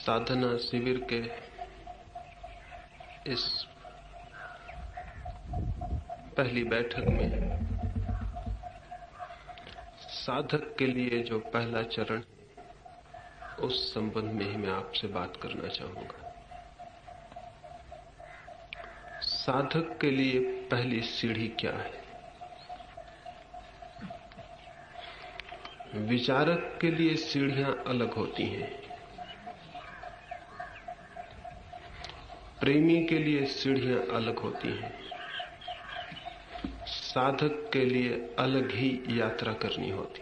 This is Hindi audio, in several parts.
साधना शिविर के इस पहली बैठक में साधक के लिए जो पहला चरण, उस संबंध में ही मैं आपसे बात करना चाहूंगा। साधक के लिए पहली सीढ़ी क्या है? विचारक के लिए सीढ़ियां अलग होती हैं, प्रेमी के लिए सीढ़ियां अलग होती हैं, साधक के लिए अलग ही यात्रा करनी होती।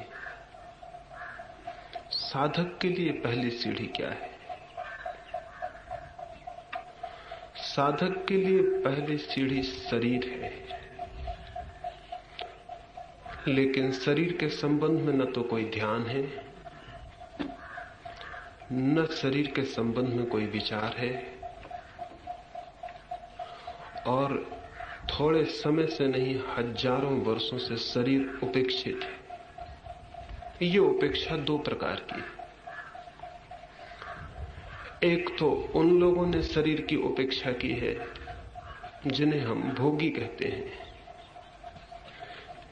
साधक के लिए पहली सीढ़ी क्या है? साधक के लिए पहली सीढ़ी शरीर है, लेकिन शरीर के संबंध में न तो कोई ध्यान है, न शरीर के संबंध में कोई विचार है, और थोड़े समय से नहीं, हजारों वर्षों से शरीर उपेक्षित है। ये उपेक्षा दो प्रकार की है। एक तो उन लोगों ने शरीर की उपेक्षा की है जिन्हें हम भोगी कहते हैं,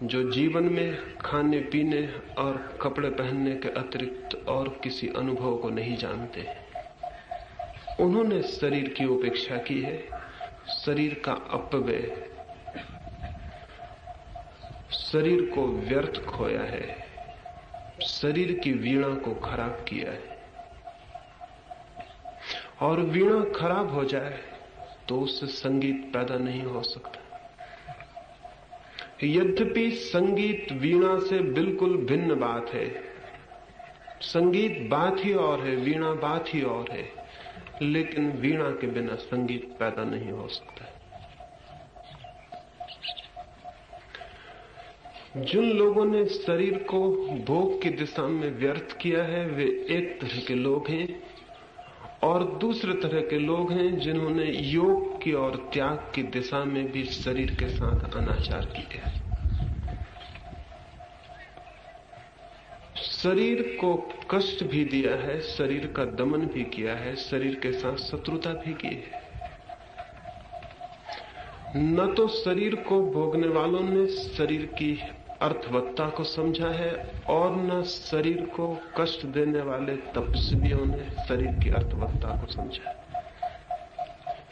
जो जीवन में खाने पीने और कपड़े पहनने के अतिरिक्त और किसी अनुभव को नहीं जानते। उन्होंने शरीर की उपेक्षा की है, शरीर का अपव्यय, शरीर को व्यर्थ खोया है, शरीर की वीणा को खराब किया है। और वीणा खराब हो जाए तो उससे संगीत पैदा नहीं हो सकता। यद्यपि संगीत वीणा से बिल्कुल भिन्न बात है। संगीत बात ही और है, वीणा बात ही और है, लेकिन वीणा के बिना संगीत पैदा नहीं हो सकता। जिन लोगों ने शरीर को भोग की दिशा में व्यर्थ किया है, वे एक तरह के लोग हैं, और दूसरे तरह के लोग हैं जिन्होंने योग की और त्याग की दिशा में भी शरीर के साथ अनाचार किया। शरीर को कष्ट भी दिया है, शरीर का दमन भी किया है, शरीर के साथ शत्रुता भी की है। न तो शरीर को भोगने वालों ने शरीर की अर्थवत्ता को समझा है, और न शरीर को कष्ट देने वाले तपस्वियों ने शरीर की अर्थवत्ता को समझा।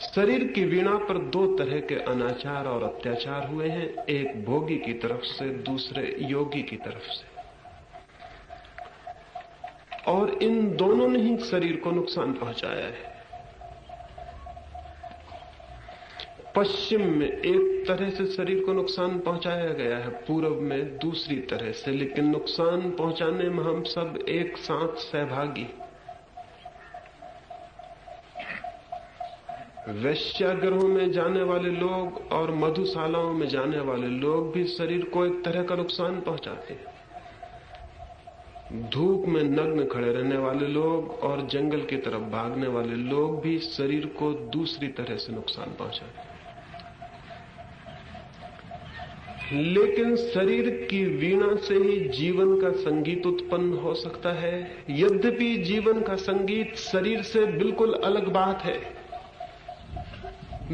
शरीर की वीणा पर दो तरह के अनाचार और अत्याचार हुए हैं, एक भोगी की तरफ से, दूसरे योगी की तरफ से। और इन दोनों ने ही शरीर को नुकसान पहुंचाया है। पश्चिम में एक तरह से शरीर को नुकसान पहुंचाया गया है, पूर्व में दूसरी तरह से, लेकिन नुकसान पहुंचाने में हम सब एक साथ सहभागी। वैश्यागृहों में जाने वाले लोग और मधुशालाओं में जाने वाले लोग भी शरीर को एक तरह का नुकसान पहुंचाते हैं। धूप में नग्न खड़े रहने वाले लोग और जंगल की तरफ भागने वाले लोग भी शरीर को दूसरी तरह से नुकसान पहुंचाते हैं। लेकिन शरीर की वीणा से ही जीवन का संगीत उत्पन्न हो सकता है। यद्यपि जीवन का संगीत शरीर से बिल्कुल अलग बात है,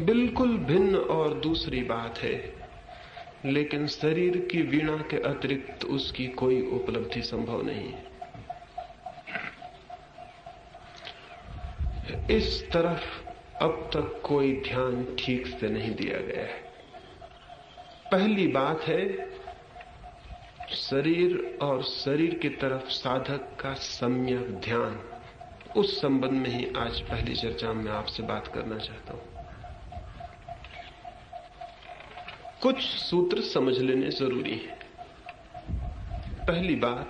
बिल्कुल भिन्न और दूसरी बात है, लेकिन शरीर की वीणा के अतिरिक्त उसकी कोई उपलब्धि संभव नहीं है। इस तरफ अब तक कोई ध्यान ठीक से नहीं दिया गया है। पहली बात है शरीर और शरीर की तरफ साधक का सम्यक ध्यान। उस संबंध में ही आज पहली चर्चा में आपसे बात करना चाहता हूं। कुछ सूत्र समझ लेने जरूरी है। पहली बात,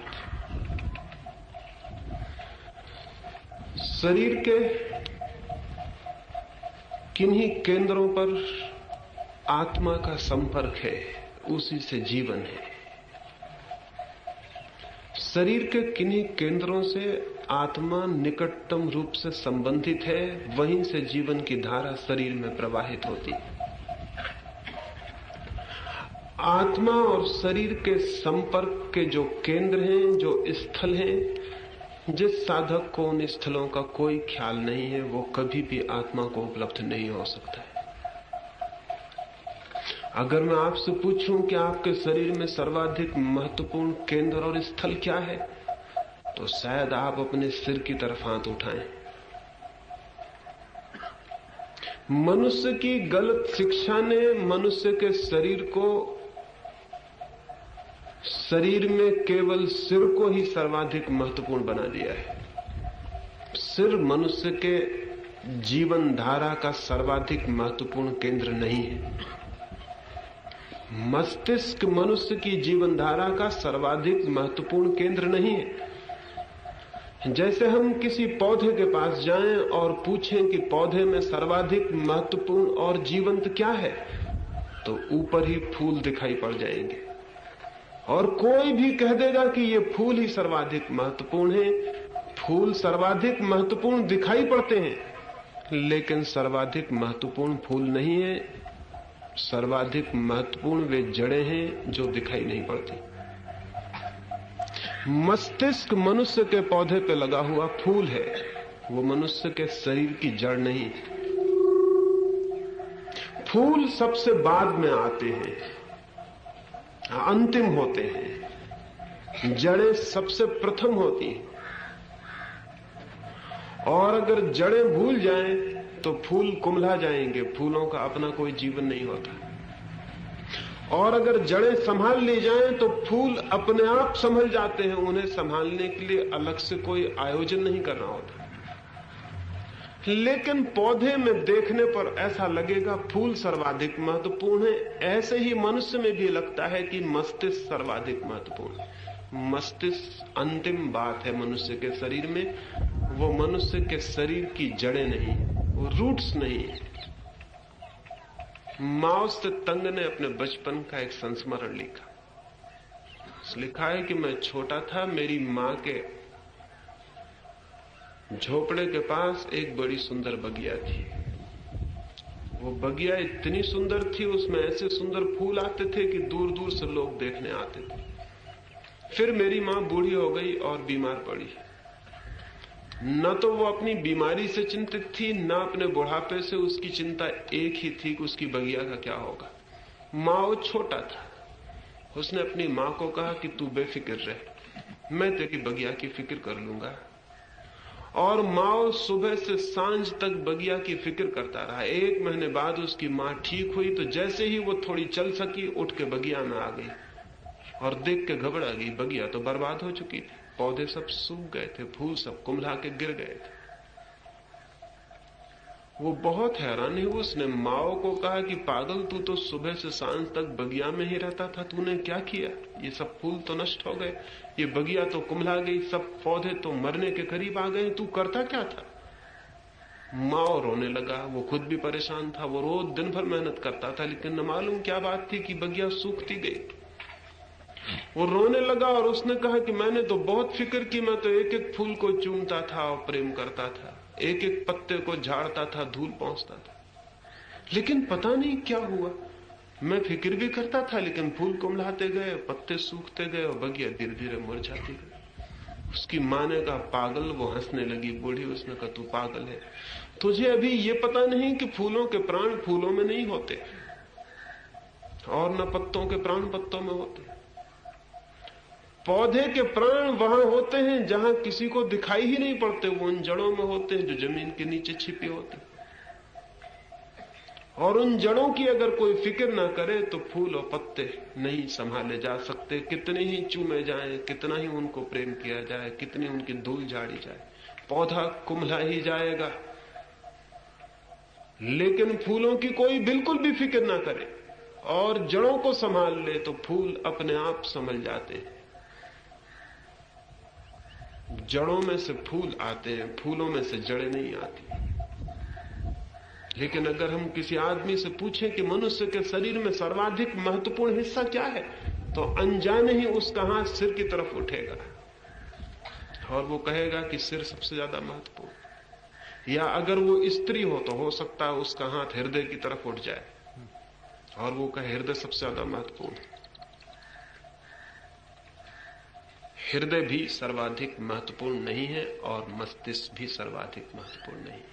शरीर के किन्हीं केंद्रों पर आत्मा का संपर्क है, उसी से जीवन है। शरीर के किन्हीं केंद्रों से आत्मा निकटतम रूप से संबंधित है, वहीं से जीवन की धारा शरीर में प्रवाहित होती है। आत्मा और शरीर के संपर्क के जो केंद्र हैं, जो स्थल हैं, जिस साधक को उन स्थलों का कोई ख्याल नहीं है, वो कभी भी आत्मा को उपलब्ध नहीं हो सकता है। अगर मैं आपसे पूछूं कि आपके शरीर में सर्वाधिक महत्वपूर्ण केंद्र और स्थल क्या है, तो शायद आप अपने सिर की तरफ हाथ उठाएं। मनुष्य की गलत शिक्षा ने मनुष्य के शरीर को, शरीर में केवल सिर को ही सर्वाधिक महत्वपूर्ण बना दिया है। सिर मनुष्य के जीवन धारा का सर्वाधिक महत्वपूर्ण केंद्र नहीं है। मस्तिष्क मनुष्य की जीवन धारा का सर्वाधिक महत्वपूर्ण केंद्र नहीं है। जैसे हम किसी पौधे के पास जाएं और पूछें कि पौधे में सर्वाधिक महत्वपूर्ण और जीवंत क्या है, तो ऊपर ही फूल दिखाई पड़ जाएंगे और कोई भी कह देगा कि ये फूल ही सर्वाधिक महत्वपूर्ण है। फूल सर्वाधिक महत्वपूर्ण दिखाई पड़ते हैं, लेकिन सर्वाधिक महत्वपूर्ण फूल नहीं है। सर्वाधिक महत्वपूर्ण वे जड़ें हैं जो दिखाई नहीं पड़ती। मस्तिष्क मनुष्य के पौधे पे लगा हुआ फूल है, वो मनुष्य के शरीर की जड़ नहीं। फूल सबसे बाद में आते हैं, अंतिम होते हैं। जड़ें सबसे प्रथम होती हैं, और अगर जड़ें भूल जाएं तो फूल कुम्हला जाएंगे। फूलों का अपना कोई जीवन नहीं होता। और अगर जड़ें संभाल ली जाएं तो फूल अपने आप संभल जाते हैं। उन्हें संभालने के लिए अलग से कोई आयोजन नहीं करना होता। लेकिन पौधे में देखने पर ऐसा लगेगा फूल सर्वाधिक महत्वपूर्ण है। ऐसे ही मनुष्य में भी लगता है कि मस्तिष्क सर्वाधिक महत्वपूर्ण है। मस्तिष्क अंतिम बात है मनुष्य के शरीर में। वो मनुष्य के शरीर की जड़ें नहीं, वो रूट्स नहीं है। माओ से तंग ने अपने बचपन का एक संस्मरण लिखा है कि मैं छोटा था, मेरी मां के झोपड़े के पास एक बड़ी सुंदर बगिया थी। वो बगिया इतनी सुंदर थी, उसमें ऐसे सुंदर फूल आते थे कि दूर दूर से लोग देखने आते थे। फिर मेरी मां बूढ़ी हो गई और बीमार पड़ी। न तो वो अपनी बीमारी से चिंतित थी, न अपने बुढ़ापे से। उसकी चिंता एक ही थी कि उसकी बगिया का क्या होगा। माओ छोटा था। उसने अपनी मां को कहा कि तू बेफिक्र रह, मैं तेरी बगिया की फिक्र कर लूंगा। और माओ सुबह से सांझ तक बगिया की फिक्र करता रहा। 1 महीने बाद उसकी मां ठीक हुई, तो जैसे ही वो थोड़ी चल सकी, उठ के बगिया में आ गई और देख के घबरा गई। बगिया तो बर्बाद हो चुकी थी, पौधे सब सूख गए थे, फूल सब कुम्हला के गिर गए थे। वो बहुत हैरान हुई। उसने माओ को कहा कि पागल, तू तो सुबह से सांझ तक बगिया में ही रहता था, तूने क्या किया? ये सब फूल तो नष्ट हो गए, ये बगिया तो कुम्हला गई, सब पौधे तो मरने के करीब आ गए, तू करता क्या था? माओ रोने लगा। वो खुद भी परेशान था। वो रोज दिन भर मेहनत करता था, लेकिन न मालूम क्या बात थी कि बगिया सूखती गई। वो रोने लगा और उसने कहा कि मैंने तो बहुत फिक्र की, मैं तो एक एक फूल को चूमता था और प्रेम करता था, एक एक पत्ते को झाड़ता था, धूल पहुंचता था, लेकिन पता नहीं क्या हुआ। मैं फिक्र भी करता था, लेकिन फूल कुम्हलाते गए, पत्ते सूखते गए और बगिया धीरे धीरे मुरझाती गई। उसकी मां ने कहा पागल। वो हंसने लगी बूढ़ी। उसने कहा तू पागल है, तुझे अभी ये पता नहीं कि फूलों के प्राण फूलों में नहीं होते और न पत्तों के प्राण पत्तों में होते। पौधे के प्राण वहां होते हैं जहां किसी को दिखाई ही नहीं पड़ते। वो उन जड़ों में होते हैं जो जमीन के नीचे छिपी होती। और उन जड़ों की अगर कोई फिक्र ना करे तो फूल और पत्ते नहीं संभाले जा सकते। कितने ही चूमे जाएं, कितना ही उनको प्रेम किया जाए, कितनी उनकी धूल झाड़ी जाए, पौधा कुम्हला ही जाएगा। लेकिन फूलों की कोई बिल्कुल भी फिक्र ना करे और जड़ों को संभाल ले तो फूल अपने आप संभल जाते हैं। जड़ों में से फूल आते हैं, फूलों में से जड़ें नहीं आती। लेकिन अगर हम किसी आदमी से पूछें कि मनुष्य के शरीर में सर्वाधिक महत्वपूर्ण हिस्सा क्या है, तो अनजाने ही उसका हाथ सिर की तरफ उठेगा और वो कहेगा कि सिर सबसे ज्यादा महत्वपूर्ण। या अगर वो स्त्री हो तो हो सकता है उसका हाथ हृदय की तरफ उठ जाए और वो कहे हृदय सबसे ज्यादा महत्वपूर्ण। हृदय भी सर्वाधिक महत्वपूर्ण नहीं है और मस्तिष्क भी सर्वाधिक महत्वपूर्ण नहीं है।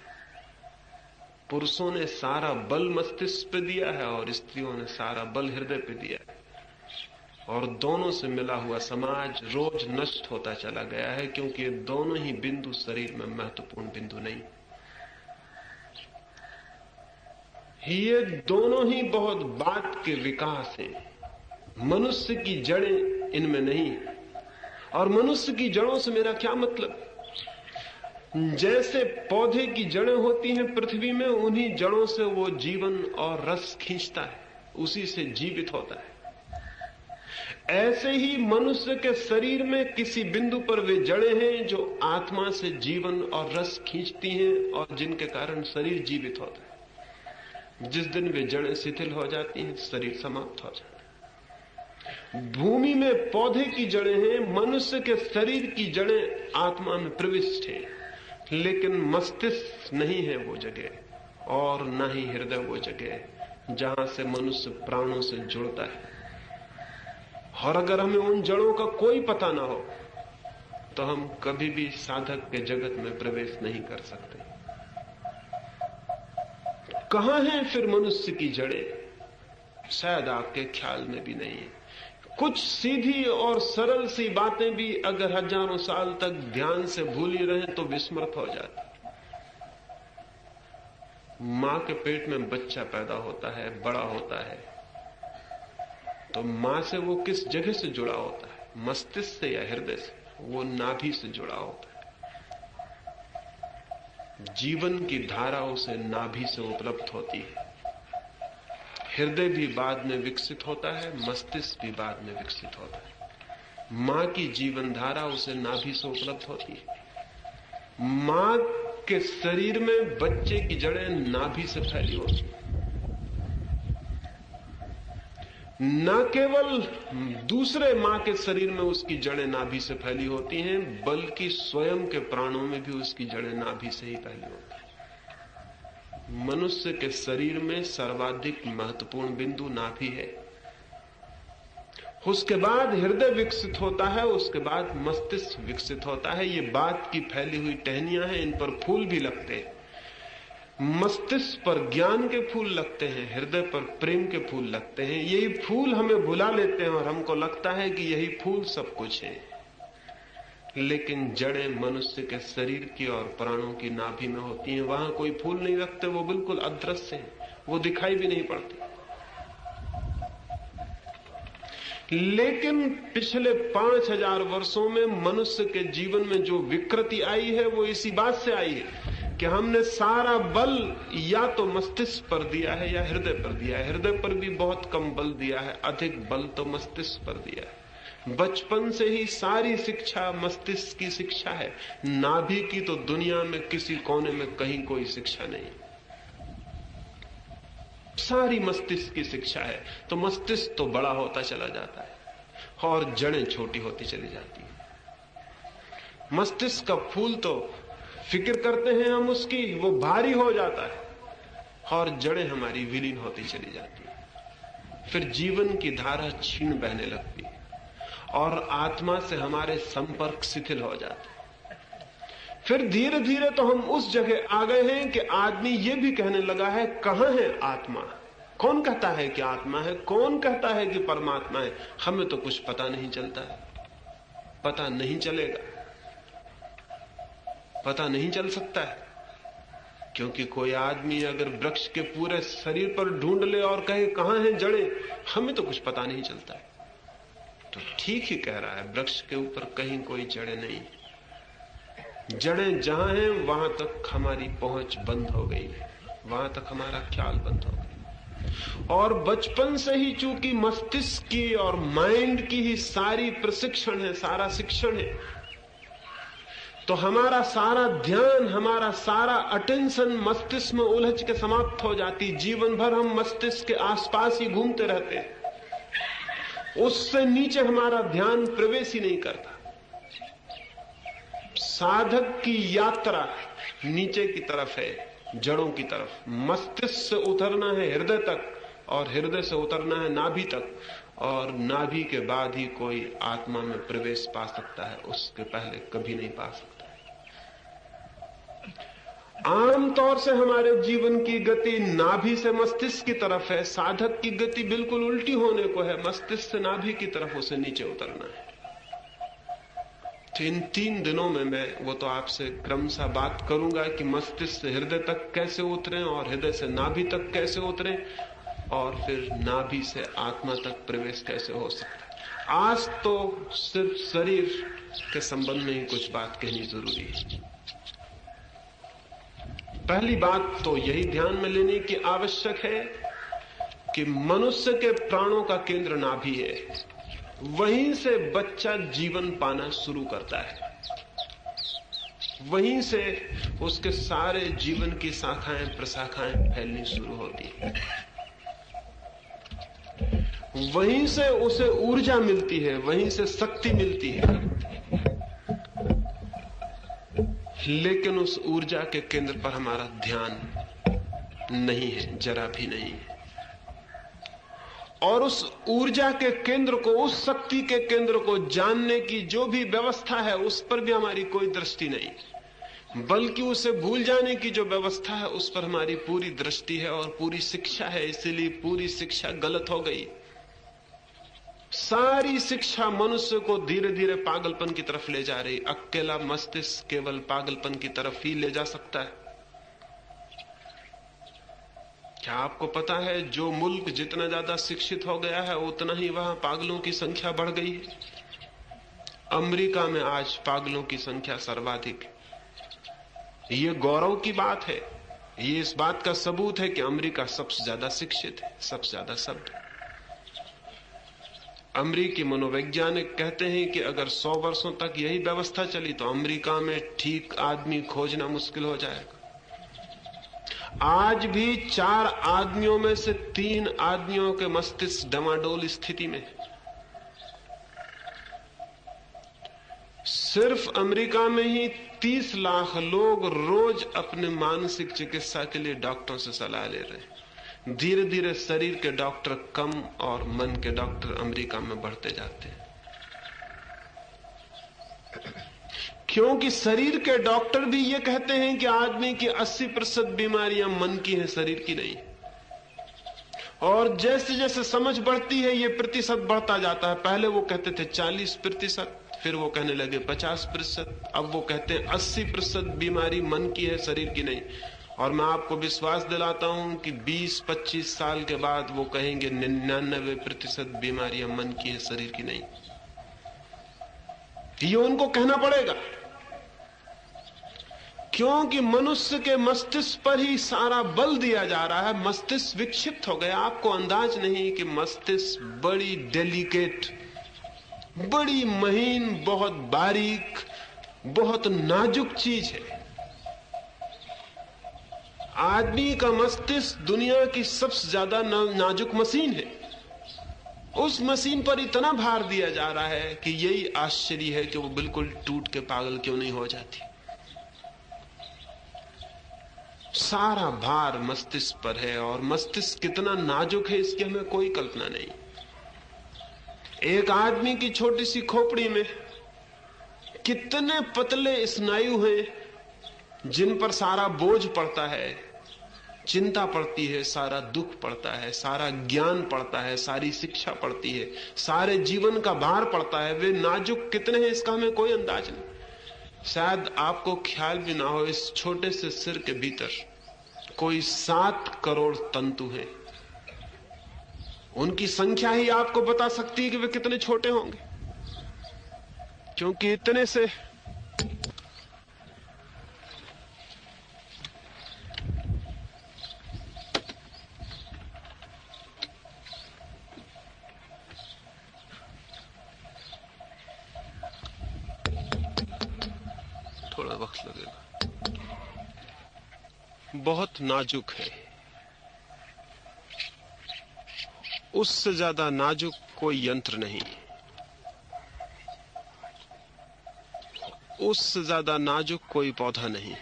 पुरुषों ने सारा बल मस्तिष्क पे दिया है और स्त्रियों ने सारा बल हृदय पे दिया है, और दोनों से मिला हुआ समाज रोज नष्ट होता चला गया है, क्योंकि ये दोनों ही बिंदु शरीर में महत्वपूर्ण बिंदु नहीं। ये दोनों ही बहुत बाद के विकास हैं। मनुष्य की जड़ें इनमें नहीं है। और मनुष्य की जड़ों से मेरा क्या मतलब? जैसे पौधे की जड़ें होती हैं पृथ्वी में, उन्हीं जड़ों से वो जीवन और रस खींचता है, उसी से जीवित होता है। ऐसे ही मनुष्य के शरीर में किसी बिंदु पर वे जड़ें हैं जो आत्मा से जीवन और रस खींचती हैं और जिनके कारण शरीर जीवित होता है। जिस दिन वे जड़ें शिथिल हो जाती हैं, शरीर समाप्त हो जाता है। भूमि में पौधे की जड़ें हैं, मनुष्य के शरीर की जड़ें आत्मा में प्रविष्ट हैं, लेकिन मस्तिष्क नहीं है वो जगह, और न ही हृदय वो जगह जहां से मनुष्य प्राणों से जुड़ता है। और अगर हमें उन जड़ों का कोई पता ना हो तो हम कभी भी साधक के जगत में प्रवेश नहीं कर सकते। कहां हैं फिर मनुष्य की जड़ें? शायद आपके ख्याल में भी नहीं है। कुछ सीधी और सरल सी बातें भी अगर हजारों साल तक ध्यान से भूली रहें तो विस्मृत हो जाती। मां के पेट में बच्चा पैदा होता है, बड़ा होता है, तो मां से वो किस जगह से जुड़ा होता है? मस्तिष्क से या हृदय से? वो नाभि से जुड़ा होता है। जीवन की धारा उसे नाभि से उपलब्ध होती है। हृदय भी बाद में विकसित होता है, मस्तिष्क भी बाद में विकसित होता है। मां की जीवन धारा उसे नाभि से उपलब्ध होती है। मां के शरीर में बच्चे की जड़ें नाभि से फैली होती है। न केवल दूसरे मां के शरीर में उसकी जड़ें नाभि से फैली होती हैं, बल्कि स्वयं के प्राणों में भी उसकी जड़ें नाभि से ही फैली होती हैं। मनुष्य के शरीर में सर्वाधिक महत्वपूर्ण बिंदु नाभि है। उसके बाद हृदय विकसित होता है, उसके बाद मस्तिष्क विकसित होता है। ये बात की फैली हुई टहनियां हैं, इन पर फूल भी लगते हैं। मस्तिष्क पर ज्ञान के फूल लगते हैं, हृदय पर प्रेम के फूल लगते हैं। यही फूल हमें भुला लेते हैं और हमको लगता है कि यही फूल सब कुछ है। लेकिन जड़ें मनुष्य के शरीर की और प्राणों की नाभि में होती हैं। वहां कोई फूल नहीं लगते, वो बिल्कुल अदृश्य हैं, वो दिखाई भी नहीं पड़ते। लेकिन पिछले 5000 वर्षों में मनुष्य के जीवन में जो विकृति आई है वो इसी बात से आई है कि हमने सारा बल या तो मस्तिष्क पर दिया है या हृदय पर दिया है। हृदय पर भी बहुत कम बल दिया है, अधिक बल तो मस्तिष्क पर दिया है। बचपन से ही सारी शिक्षा मस्तिष्क की शिक्षा है। नाभि की तो दुनिया में किसी कोने में कहीं कोई शिक्षा नहीं, सारी मस्तिष्क की शिक्षा है। तो मस्तिष्क तो बड़ा होता चला जाता है और जड़ें छोटी होती चली जाती है। मस्तिष्क का फूल तो फिक्र करते हैं हम उसकी, वो भारी हो जाता है और जड़ें हमारी विलीन होती चली जाती है। फिर जीवन की धारा क्षीण बहने लगती है और आत्मा से हमारे संपर्क शिथिल हो जाते हैं। फिर धीरे धीरे तो हम उस जगह आ गए हैं कि आदमी ये भी कहने लगा है, कहां है आत्मा? कौन कहता है कि आत्मा है? कौन कहता है कि परमात्मा है? हमें तो कुछ पता नहीं चलता है, पता नहीं चलेगा, पता नहीं चल सकता है। क्योंकि कोई आदमी अगर वृक्ष के पूरे शरीर पर ढूंढ ले और कहे कहां है जड़ें, हमें तो कुछ पता नहीं चलता है। तो ठीक ही कह रहा है, वृक्ष के ऊपर कहीं कोई जड़ें नहीं। जड़ें जहां हैं वहां तक हमारी पहुंच बंद हो गई है, वहां तक हमारा ख्याल बंद हो गया। और बचपन से ही चूंकि मस्तिष्क की और माइंड की ही सारी प्रशिक्षण है, सारा शिक्षण है, तो हमारा सारा ध्यान, हमारा सारा अटेंशन मस्तिष्क में उलझ के समाप्त हो जाती। जीवन भर हम मस्तिष्क के आसपास ही घूमते रहते हैं, उससे नीचे हमारा ध्यान प्रवेश ही नहीं करता। साधक की यात्रा नीचे की तरफ है, जड़ों की तरफ। मस्तिष्क से उतरना है हृदय तक और हृदय से उतरना है नाभि तक, और नाभि के बाद ही कोई आत्मा में प्रवेश पा सकता है, उसके पहले कभी नहीं पा सकता। आमतौर से हमारे जीवन की गति नाभि से मस्तिष्क की तरफ है, साधक की गति बिल्कुल उल्टी होने को है, मस्तिष्क से नाभि की तरफ उसे नीचे उतरना है। तो इन 3 दिनों में मैं वो तो आपसे क्रमशः बात करूंगा कि मस्तिष्क से हृदय तक कैसे उतरें और हृदय से नाभि तक कैसे उतरें और फिर नाभि से आत्मा तक प्रवेश कैसे हो सकता है। आज तो सिर्फ शरीर के संबंध में ही कुछ बात कहनी जरूरी है। पहली बात तो यही ध्यान में लेने की आवश्यक है कि मनुष्य के प्राणों का केंद्र नाभि है, वहीं से बच्चा जीवन पाना शुरू करता है, वहीं से उसके सारे जीवन की शाखाएं प्रशाखाएं फैलनी शुरू होती है, वहीं से उसे ऊर्जा मिलती है, वहीं से शक्ति मिलती है। लेकिन उस ऊर्जा के केंद्र पर हमारा ध्यान नहीं है, जरा भी नहीं है। और उस ऊर्जा के केंद्र को, उस शक्ति के केंद्र को जानने की जो भी व्यवस्था है, उस पर भी हमारी कोई दृष्टि नहीं, बल्कि उसे भूल जाने की जो व्यवस्था है उस पर हमारी पूरी दृष्टि है और पूरी शिक्षा है। इसीलिए पूरी शिक्षा गलत हो गई। सारी शिक्षा मनुष्य को धीरे धीरे पागलपन की तरफ ले जा रही। अकेला मस्तिष्क केवल पागलपन की तरफ ही ले जा सकता है। क्या आपको पता है जो मुल्क जितना ज्यादा शिक्षित हो गया है उतना ही वहां पागलों की संख्या बढ़ गई है? अमेरिका में आज पागलों की संख्या सर्वाधिक है। ये गौरव की बात है, ये इस बात का सबूत है कि अमेरिका सबसे ज्यादा शिक्षित है, सबसे ज्यादा सभ्य। अमेरिकी मनोवैज्ञानिक कहते हैं कि अगर 100 वर्षों तक यही व्यवस्था चली तो अमेरिका में ठीक आदमी खोजना मुश्किल हो जाएगा। आज भी 4 आदमियों में से 3 आदमियों के मस्तिष्क डमाडोल स्थिति में। सिर्फ अमेरिका में ही 30 लाख लोग रोज अपने मानसिक चिकित्सा के लिए डॉक्टरों से सलाह ले रहे हैं। धीरे धीरे शरीर के डॉक्टर कम और मन के डॉक्टर अमेरिका में बढ़ते जाते हैं, क्योंकि शरीर के डॉक्टर भी ये कहते हैं कि आदमी की 80% बीमारियां मन की हैं, शरीर की नहीं। और जैसे जैसे समझ बढ़ती है ये प्रतिशत बढ़ता जाता है। पहले वो कहते थे 40%, फिर वो कहने लगे 50%, अब वो कहते हैं 80% बीमारी मन की है, शरीर की नहीं। और मैं आपको विश्वास दिलाता हूं कि 20-25 साल के बाद वो कहेंगे 99% बीमारियां मन की है, शरीर की नहीं। ये उनको कहना पड़ेगा, क्योंकि मनुष्य के मस्तिष्क पर ही सारा बल दिया जा रहा है। मस्तिष्क विक्षिप्त हो गया। आपको अंदाज नहीं कि मस्तिष्क बड़ी डेलिकेट, बड़ी महीन, बहुत बारीक, बहुत नाजुक चीज है। आदमी का मस्तिष्क दुनिया की सबसे ज्यादा नाजुक मशीन है। उस मशीन पर इतना भार दिया जा रहा है कि यही आश्चर्य है कि वो बिल्कुल टूट के पागल क्यों नहीं हो जाती। सारा भार मस्तिष्क पर है, और मस्तिष्क कितना नाजुक है इसकी हमें कोई कल्पना नहीं। एक आदमी की छोटी सी खोपड़ी में कितने पतले स्नायु हैं जिन पर सारा बोझ पड़ता है, चिंता पड़ती है, सारा दुख पड़ता है, सारा ज्ञान पड़ता है, सारी शिक्षा पड़ती है, सारे जीवन का भार पड़ता है। वे नाजुक कितने हैं इसका हमें कोई अंदाज नहीं। शायद आपको ख्याल भी ना हो, इस छोटे से सिर के भीतर कोई 7 करोड़ तंतु हैं। उनकी संख्या ही आपको बता सकती है कि वे कितने छोटे होंगे, क्योंकि इतने से थोड़ा वक्त लगेगा, बहुत नाजुक है। उससे ज्यादा नाजुक कोई यंत्र नहीं, उससे ज्यादा नाजुक कोई पौधा नहीं।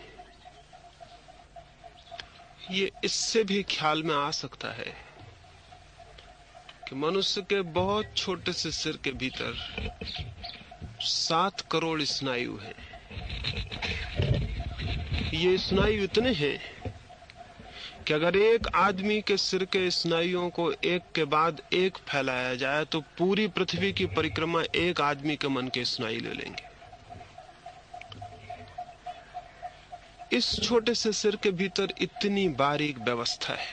ये इससे भी ख्याल में आ सकता है कि मनुष्य के बहुत छोटे से सिर के भीतर 7 करोड़ स्नायु हैं। ये स्नायु इतने हैं कि अगर एक आदमी के सिर के स्नायुओं को एक के बाद एक फैलाया जाए तो पूरी पृथ्वी की परिक्रमा एक आदमी के मन के स्नायु ले लेंगे। इस छोटे से सिर के भीतर इतनी बारीक व्यवस्था है,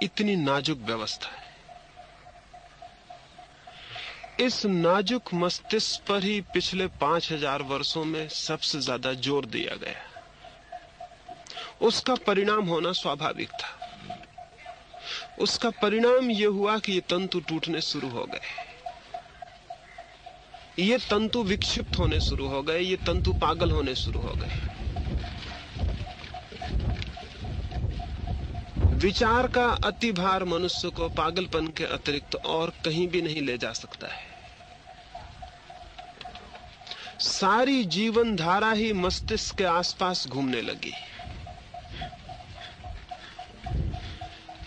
इतनी नाजुक व्यवस्था है। इस नाजुक मस्तिष्क पर ही पिछले 5000 वर्षों में सबसे ज्यादा जोर दिया गया। उसका परिणाम होना स्वाभाविक था। उसका परिणाम यह हुआ कि ये तंतु टूटने शुरू हो गए, ये तंतु विक्षिप्त होने शुरू हो गए, ये तंतु पागल होने शुरू हो गए। विचार का अति भार मनुष्य को पागलपन के अतिरिक्त और कहीं भी नहीं ले जा सकता है। सारी जीवन धारा ही मस्तिष्क के आसपास घूमने लगी।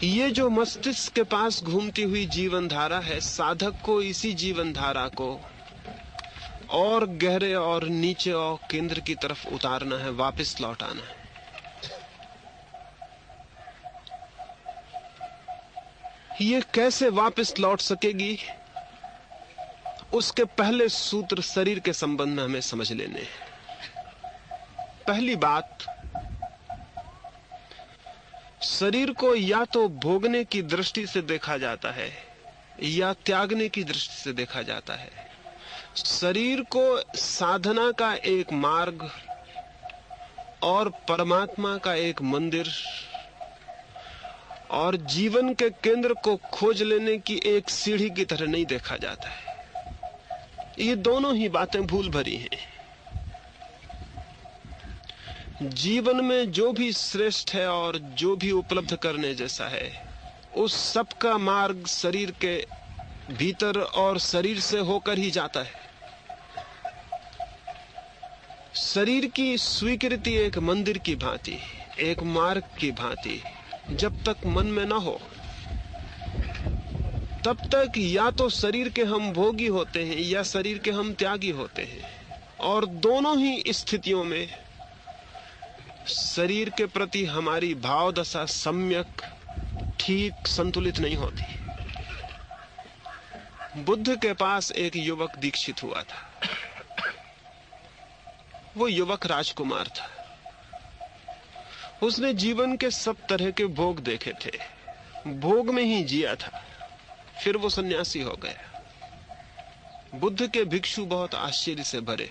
ये जो मस्तिष्क के पास घूमती हुई जीवन धारा है, साधक को इसी जीवन धारा को और गहरे और नीचे और केंद्र की तरफ उतारना है, वापस लौटाना है। ये कैसे वापस लौट सकेगी, उसके पहले सूत्र शरीर के संबंध में हमें समझ लेने हैं। पहली बात, शरीर को या तो भोगने की दृष्टि से देखा जाता है या त्यागने की दृष्टि से देखा जाता है। शरीर को साधना का एक मार्ग और परमात्मा का एक मंदिर और जीवन के केंद्र को खोज लेने की एक सीढ़ी की तरह नहीं देखा जाता है। ये दोनों ही बातें भूल भरी हैं। जीवन में जो भी श्रेष्ठ है और जो भी उपलब्ध करने जैसा है, उस सब का मार्ग शरीर के भीतर और शरीर से होकर ही जाता है। शरीर की स्वीकृति एक मंदिर की भांति, एक मार्ग की भांति जब तक मन में ना हो, तब तक या तो शरीर के हम भोगी होते हैं या शरीर के हम त्यागी होते हैं। और दोनों ही स्थितियों में शरीर के प्रति हमारी भाव दशा सम्यक, ठीक, संतुलित नहीं होती। बुद्ध के पास एक युवक दीक्षित हुआ था। वो युवक राजकुमार था। उसने जीवन के सब तरह के भोग देखे थे, भोग में ही जिया था। फिर वो सन्यासी हो गया। बुद्ध के भिक्षु बहुत आश्चर्य से भरे।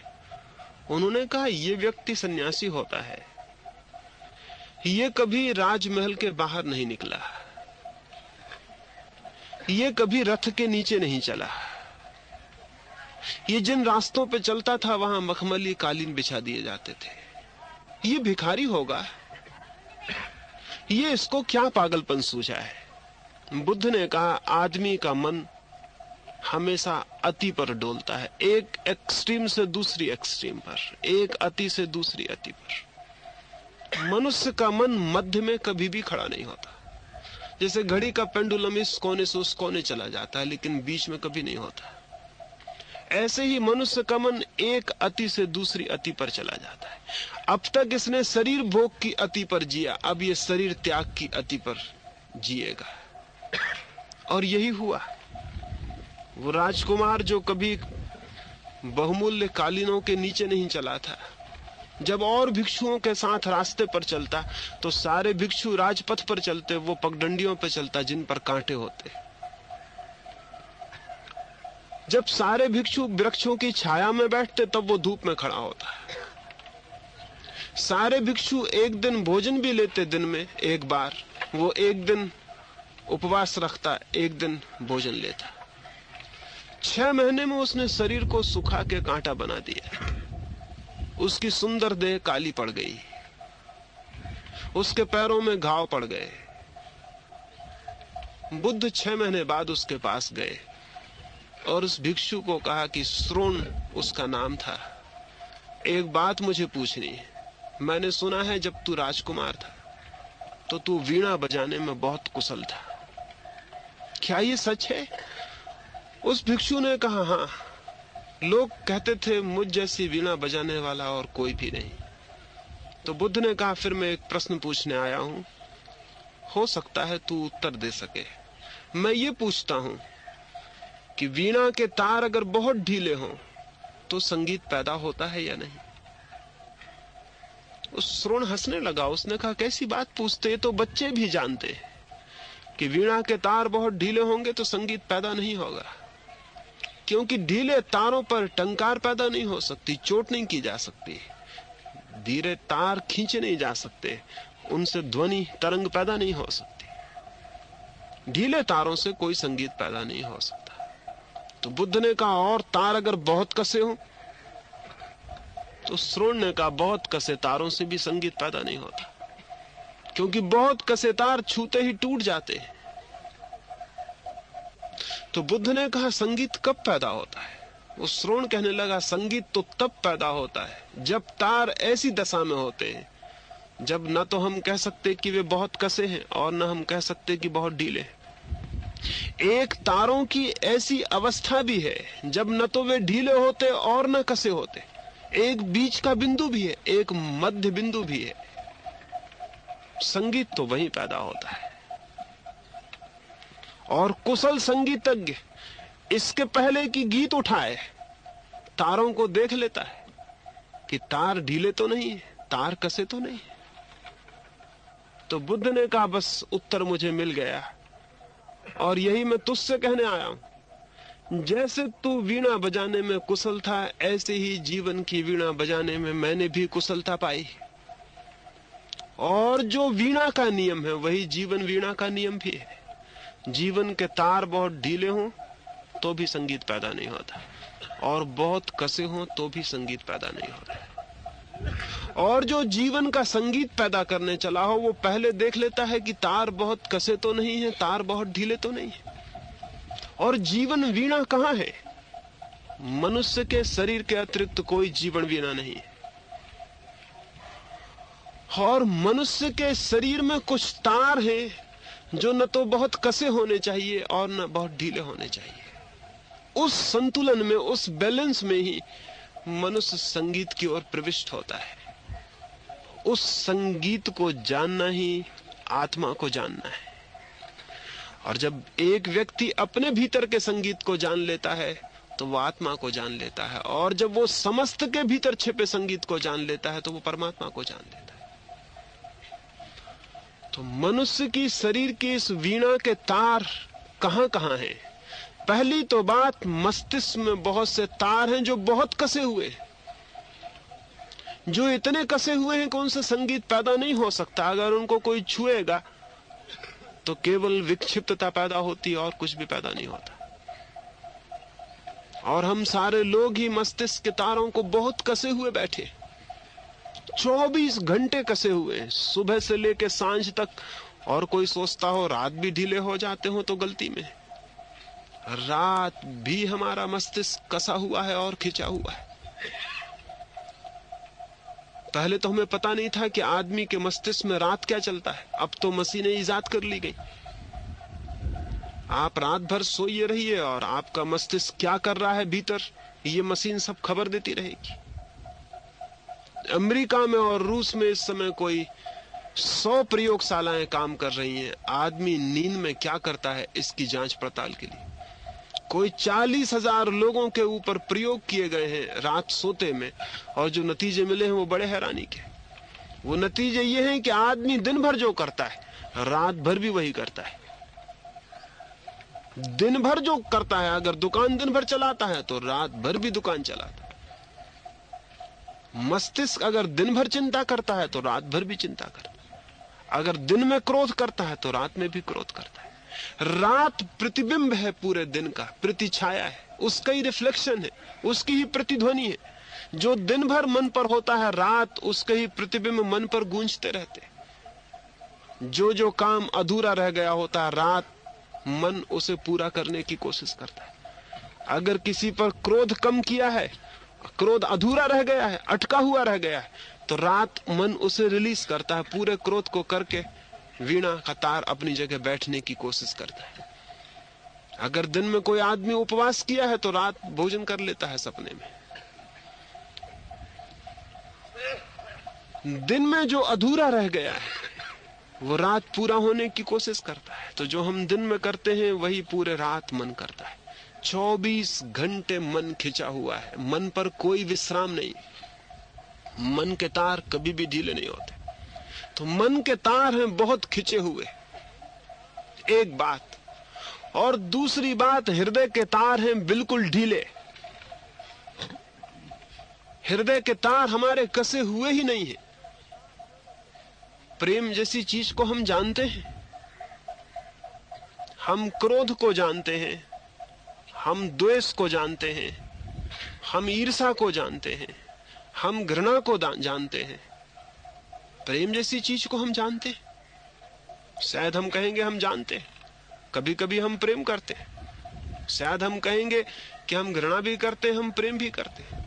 उन्होंने कहा, ये व्यक्ति सन्यासी होता है, ये कभी राजमहल के बाहर नहीं निकला, ये कभी रथ के नीचे नहीं चला, ये जिन रास्तों पे चलता था वहां मखमली कालीन बिछा दिए जाते थे। ये भिखारी होगा, ये इसको क्या पागलपन सूझा है। बुद्ध ने कहा, आदमी का मन हमेशा अति पर डोलता है, एक एक्सट्रीम से दूसरी एक्सट्रीम पर, एक अति से दूसरी अति पर। मनुष्य का मन मध्य में कभी भी खड़ा नहीं होता। जैसे घड़ी का पेंडुलम इस कोने से उस कोने चला जाता है लेकिन बीच में कभी नहीं होता, ऐसे ही मनुष्य का मन एक अति से दूसरी अति पर चला जाता है। अब तक इसने शरीर भोग की अति पर जिया, अब ये शरीर त्याग की अति पर जिएगा। और यही हुआ। वो राजकुमार जो कभी बहुमूल्य कालीनों के नीचे नहीं चला था, जब और भिक्षुओं के साथ रास्ते पर चलता तो सारे भिक्षु राजपथ पर चलते, वो पगडंडियों पर चलता जिन पर कांटे होते। जब सारे भिक्षु वृक्षों की छाया में बैठते तब वो धूप में खड़ा होता। सारे भिक्षु एक दिन भोजन भी लेते, दिन में एक बार, वो एक दिन उपवास रखता, एक दिन भोजन लेता। 6 महीने में उसने शरीर को सुखा के कांटा बना दिया। उसकी सुंदर देह काली पड़ गई, उसके पैरों में घाव पड़ गए। बुद्ध 6 महीने बाद उसके पास गए और उस भिक्षु को कहा कि श्रोण उसका नाम था, एक बात मुझे पूछनी है। मैंने सुना है जब तू राजकुमार था तो तू वीणा बजाने में बहुत कुशल था, क्या ये सच है? उस भिक्षु ने कहा, हाँ, लोग कहते थे मुझ जैसी वीणा बजाने वाला और कोई भी नहीं। तो बुद्ध ने कहा, फिर मैं एक प्रश्न पूछने आया हूं, हो सकता है तू उत्तर दे सके। मैं ये पूछता हूं कि वीणा के तार अगर बहुत ढीले हों तो संगीत पैदा होता है या नहीं? उस श्रोण हंसने लगा। उसने कहा, कैसी बात पूछते, ये तो बच्चे भी जानते हैं कि वीणा के तार बहुत ढीले होंगे तो संगीत पैदा नहीं होगा, क्योंकि ढीले तारों पर टंकार पैदा नहीं हो सकती, चोट नहीं की जा सकती, धीरे तार खींचे नहीं जा सकते, उनसे ध्वनि तरंग पैदा नहीं हो सकती। ढीले तारों से कोई संगीत पैदा नहीं हो सकता। तो बुद्ध ने कहा, और तार अगर बहुत कसे हों? तो श्रोण ने कहा, बहुत कसे तारों से भी संगीत पैदा नहीं होता, क्योंकि बहुत कसे तार छूते ही टूट जाते हैं। तो बुद्ध ने कहा, संगीत कब पैदा होता है? वो श्रोण कहने लगा, संगीत तो तब पैदा होता है जब तार ऐसी दशा में होते हैं जब न तो हम कह सकते कि वे बहुत कसे हैं और न हम कह सकते कि बहुत ढीले हैं। एक तारों की ऐसी अवस्था भी है जब न तो वे ढीले होते और न कसे होते, एक बीच का बिंदु भी है, एक मध्य बिंदु भी है। संगीत तो वहीं पैदा होता है। और कुशल संगीतज्ञ इसके पहले कि गीत उठाए तारों को देख लेता है कि तार ढीले तो नहीं है, तार कसे तो नहीं है। तो बुद्ध ने कहा, बस उत्तर मुझे मिल गया और यही मैं तुझसे कहने आया हूं। जैसे तू वीणा बजाने में कुशल था, ऐसे ही जीवन की वीणा बजाने में मैंने भी कुशलता पाई। और जो वीणा का नियम है वही जीवन वीणा का नियम भी है। जीवन के तार बहुत ढीले हों तो भी संगीत पैदा नहीं होता, और बहुत कसे हों तो भी संगीत पैदा नहीं होता। और जो जीवन का संगीत पैदा करने चला हो वो पहले देख लेता है कि तार बहुत कसे तो नहीं है, तार बहुत ढीले तो नहीं है। और जीवन वीणा कहां है? मनुष्य के शरीर के अतिरिक्त कोई जीवन वीणा नहीं है। और मनुष्य के शरीर में कुछ तार हैं जो न तो बहुत कसे होने चाहिए और न बहुत ढीले होने चाहिए। उस संतुलन में, उस बैलेंस में ही मनुष्य संगीत की ओर प्रविष्ट होता है। उस संगीत को जानना ही आत्मा को जानना है। और जब एक व्यक्ति अपने भीतर के संगीत को जान लेता है तो वो आत्मा को जान लेता है, और जब वो समस्त के भीतर छिपे संगीत को जान लेता है तो वो परमात्मा को जान लेता है। तो मनुष्य की शरीर की इस वीणा के तार कहां कहां हैं? पहली तो बात, मस्तिष्क में बहुत से तार हैं जो बहुत कसे हुए हैं, जो इतने कसे हुए हैं कि उनसे संगीत पैदा नहीं हो सकता। अगर उनको कोई छुएगा तो केवल विक्षिप्तता पैदा होती और कुछ भी पैदा नहीं होता। और हम सारे लोग ही मस्तिष्क के तारों को बहुत कसे हुए बैठे, 24 घंटे कसे हुए, सुबह से लेकर सांझ तक। और कोई सोचता हो रात भी ढीले हो जाते हो तो गलती में। रात भी हमारा मस्तिष्क कसा हुआ है और खिंचा हुआ है। पहले तो हमें पता नहीं था कि आदमी के मस्तिष्क में रात क्या चलता है, अब तो मशीनें इजाद कर ली गई। आप रात भर सोइए रहिए और आपका मस्तिष्क क्या कर रहा है भीतर, ये मशीन सब खबर देती रहेगी। अमेरिका में और रूस में इस समय कोई 100 प्रयोगशालाएं काम कर रही हैं। आदमी नींद में क्या करता है इसकी जांच पड़ताल के लिए। कोई 40,000 लोगों के ऊपर प्रयोग किए गए हैं रात सोते में, और जो नतीजे मिले हैं वो बड़े हैरानी के। वो नतीजे ये हैं कि आदमी दिन भर जो करता है रात भर भी वही करता है। दिन भर जो करता है, अगर दुकान दिन भर चलाता है तो रात भर भी दुकान चलाता है। मस्तिष्क अगर दिन भर चिंता करता है तो रात भर भी चिंता करता है। अगर दिन में क्रोध करता है तो रात में भी क्रोध करता है। रात प्रतिबिंब है पूरे दिन का, प्रतिछाया है, उसका ही रिफ्लेक्शन है, उसकी ही प्रतिध्वनि है। जो दिन भर मन पर होता है रात उसके ही प्रतिबिंब मन पर गूंजते रहते। जो जो काम अधूरा रह गया होता है रात मन उसे पूरा करने की कोशिश करता है। अगर किसी पर क्रोध कम किया है, क्रोध अधूरा रह गया है, अटका हुआ रह गया है, तो रात मन उसे रिलीज करता है, पूरे क्रोध को करके वीणा का तार अपनी जगह बैठने की कोशिश करता है। अगर दिन में कोई आदमी उपवास किया है तो रात भोजन कर लेता है सपने में। दिन में जो अधूरा रह गया है वो रात पूरा होने की कोशिश करता है। तो जो हम दिन में करते हैं वही पूरे रात मन करता है। 24 घंटे मन खिंचा हुआ है, मन पर कोई विश्राम नहीं। मन के तार कभी भी ढीले नहीं होते। तो मन के तार हैं बहुत खिंचे हुए, एक बात। और दूसरी बात, हृदय के तार हैं बिल्कुल ढीले। हृदय के तार हमारे कसे हुए ही नहीं है। प्रेम जैसी चीज को हम जानते हैं, हम क्रोध को जानते हैं, हम द्वेष को जानते हैं, हम ईर्ष्या को जानते हैं, हम घृणा को जानते हैं। प्रेम जैसी चीज को हम जानते हैं। शायद हम कहेंगे हम जानते हैं, कभी कभी हम प्रेम करते हैं। शायद हम कहेंगे कि हम घृणा भी करते हैं, हम प्रेम भी करते हैं।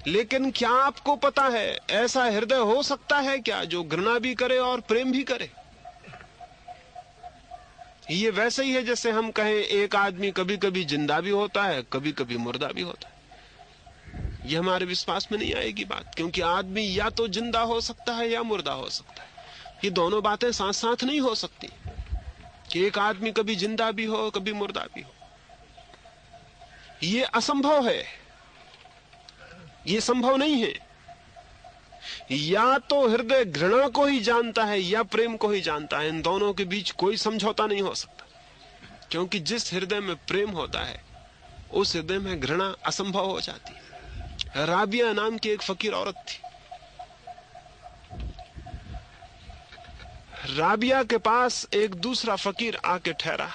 लेकिन क्या आपको पता है ऐसा हृदय हो सकता है क्या जो घृणा भी करे और प्रेम भी करे? ये वैसे ही है जैसे हम कहें एक आदमी कभी कभी जिंदा भी होता है, कभी कभी मुर्दा भी होता है। ये हमारे विश्वास में नहीं आएगी बात, क्योंकि आदमी या तो जिंदा हो सकता है या मुर्दा हो सकता है। ये दोनों बातें साथ साथ नहीं हो सकती कि एक आदमी कभी जिंदा भी हो कभी मुर्दा भी हो। ये असंभव है, ये संभव नहीं है। या तो हृदय घृणा को ही जानता है या प्रेम को ही जानता है। इन दोनों के बीच कोई समझौता नहीं हो सकता, क्योंकि जिस हृदय में प्रेम होता है उस हृदय में घृणा असंभव हो जाती है। राबिया नाम की एक फकीर औरत थी। राबिया के पास एक दूसरा फकीर आके ठहरा।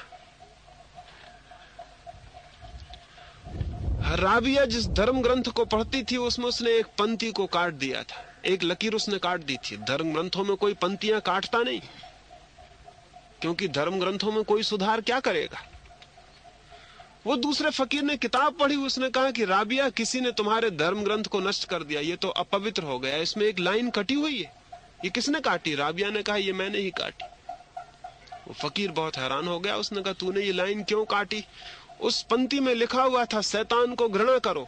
राबिया जिस धर्म ग्रंथ को पढ़ती थी उसमें उसने एक पंक्ति को काट दिया था, एक लकीर उसने काट दी थी। धर्म ग्रंथों में कोई पंक्तियां काटता नहीं, क्योंकि धर्म ग्रंथों में कोई सुधार क्या करेगा। वो दूसरे फकीर ने किताब पढ़ी, उसने कहा कि राबिया किसी ने तुम्हारे धर्म ग्रंथ को नष्ट कर दिया, ये तो अपवित्र हो गया, इसमें एक लाइन कटी हुई है, ये किसने काटी? राबिया ने कहा ये मैंने ही काटी। वो फकीर बहुत हैरान हो गया, उसने कहा तूने ये लाइन क्यों काटी? उस पंक्ति में लिखा हुआ था शैतान को घृणा करो।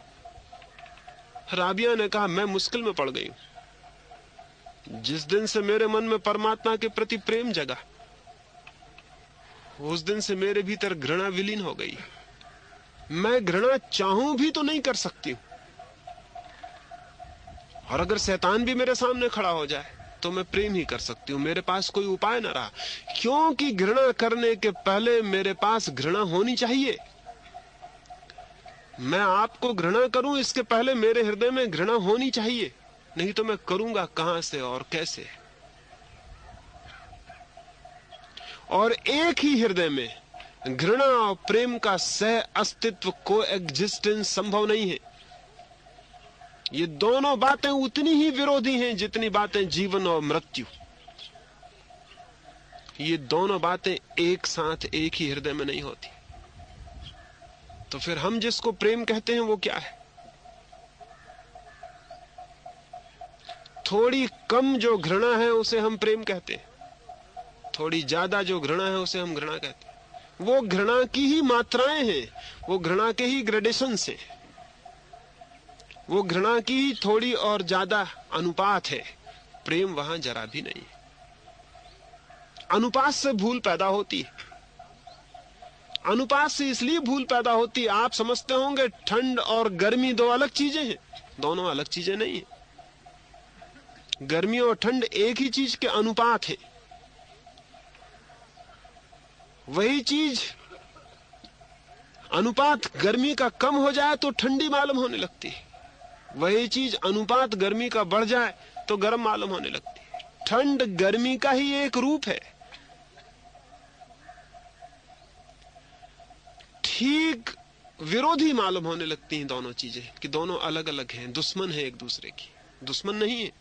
राबिया ने कहा मैं मुश्किल में पड़ गई हूं। जिस दिन से मेरे मन में परमात्मा के प्रति प्रेम जगा उस दिन से मेरे भीतर घृणा विलीन हो गई। मैं घृणा चाहूं भी तो नहीं कर सकती हूं, और अगर शैतान भी मेरे सामने खड़ा हो जाए तो मैं प्रेम ही कर सकती हूं। मेरे पास कोई उपाय न रहा, क्योंकि घृणा करने के पहले मेरे पास घृणा होनी चाहिए। मैं आपको घृणा करूं इसके पहले मेरे हृदय में घृणा होनी चाहिए, नहीं तो मैं करूंगा कहां से और कैसे? और एक ही हृदय में घृणा और प्रेम का सह अस्तित्व, को एग्जिस्टेंस संभव नहीं है। ये दोनों बातें उतनी ही विरोधी हैं जितनी बातें जीवन और मृत्यु। ये दोनों बातें एक साथ एक ही हृदय में नहीं होती। तो फिर हम जिसको प्रेम कहते हैं वो क्या है? थोड़ी कम जो घृणा है उसे हम प्रेम कहते हैं, थोड़ी ज्यादा जो घृणा है उसे हम घृणा कहते हैं। वो घृणा की ही मात्राएं हैं, वो घृणा के ही ग्रेडेशंस हैं, वो घृणा की ही थोड़ी और ज्यादा अनुपात है। प्रेम वहां जरा भी नहीं है। अनुपात से भूल पैदा होती है। अनुपात से इसलिए भूल पैदा होती है, आप समझते होंगे ठंड और गर्मी दो अलग चीजें हैं। दोनों अलग चीजें नहीं है। गर्मी और ठंड एक ही चीज के अनुपात है। वही चीज अनुपात गर्मी का कम हो जाए तो ठंडी मालूम होने लगती है, वही चीज अनुपात गर्मी का बढ़ जाए तो गर्म मालूम होने लगती है। ठंड गर्मी का ही एक रूप है। ठीक विरोधी मालूम होने लगती हैं दोनों चीजें कि दोनों अलग अलग हैं, दुश्मन है एक दूसरे की। दुश्मन नहीं है,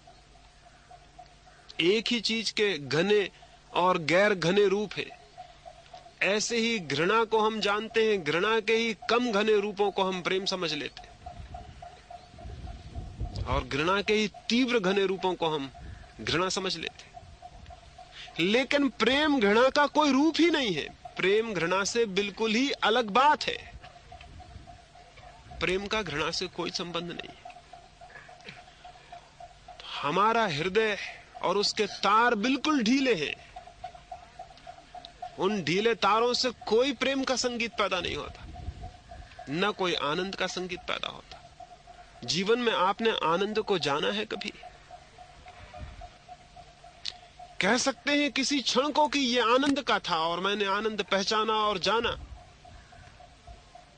एक ही चीज के घने और गैर घने रूप है। ऐसे ही घृणा को हम जानते हैं, घृणा के ही कम घने रूपों को हम प्रेम समझ लेते हैं, और घृणा के ही तीव्र घने रूपों को हम घृणा समझ लेते हैं। लेकिन प्रेम घृणा का कोई रूप ही नहीं है। प्रेम घृणा से बिल्कुल ही अलग बात है। प्रेम का घृणा से कोई संबंध नहीं है। हमारा हृदय और उसके तार बिल्कुल ढीले हैं। उन ढीले तारों से कोई प्रेम का संगीत पैदा नहीं होता, न कोई आनंद का संगीत पैदा होता। जीवन में आपने आनंद को जाना है कभी? कह सकते हैं किसी क्षण को कि यह आनंद का था और मैंने आनंद पहचाना और जाना।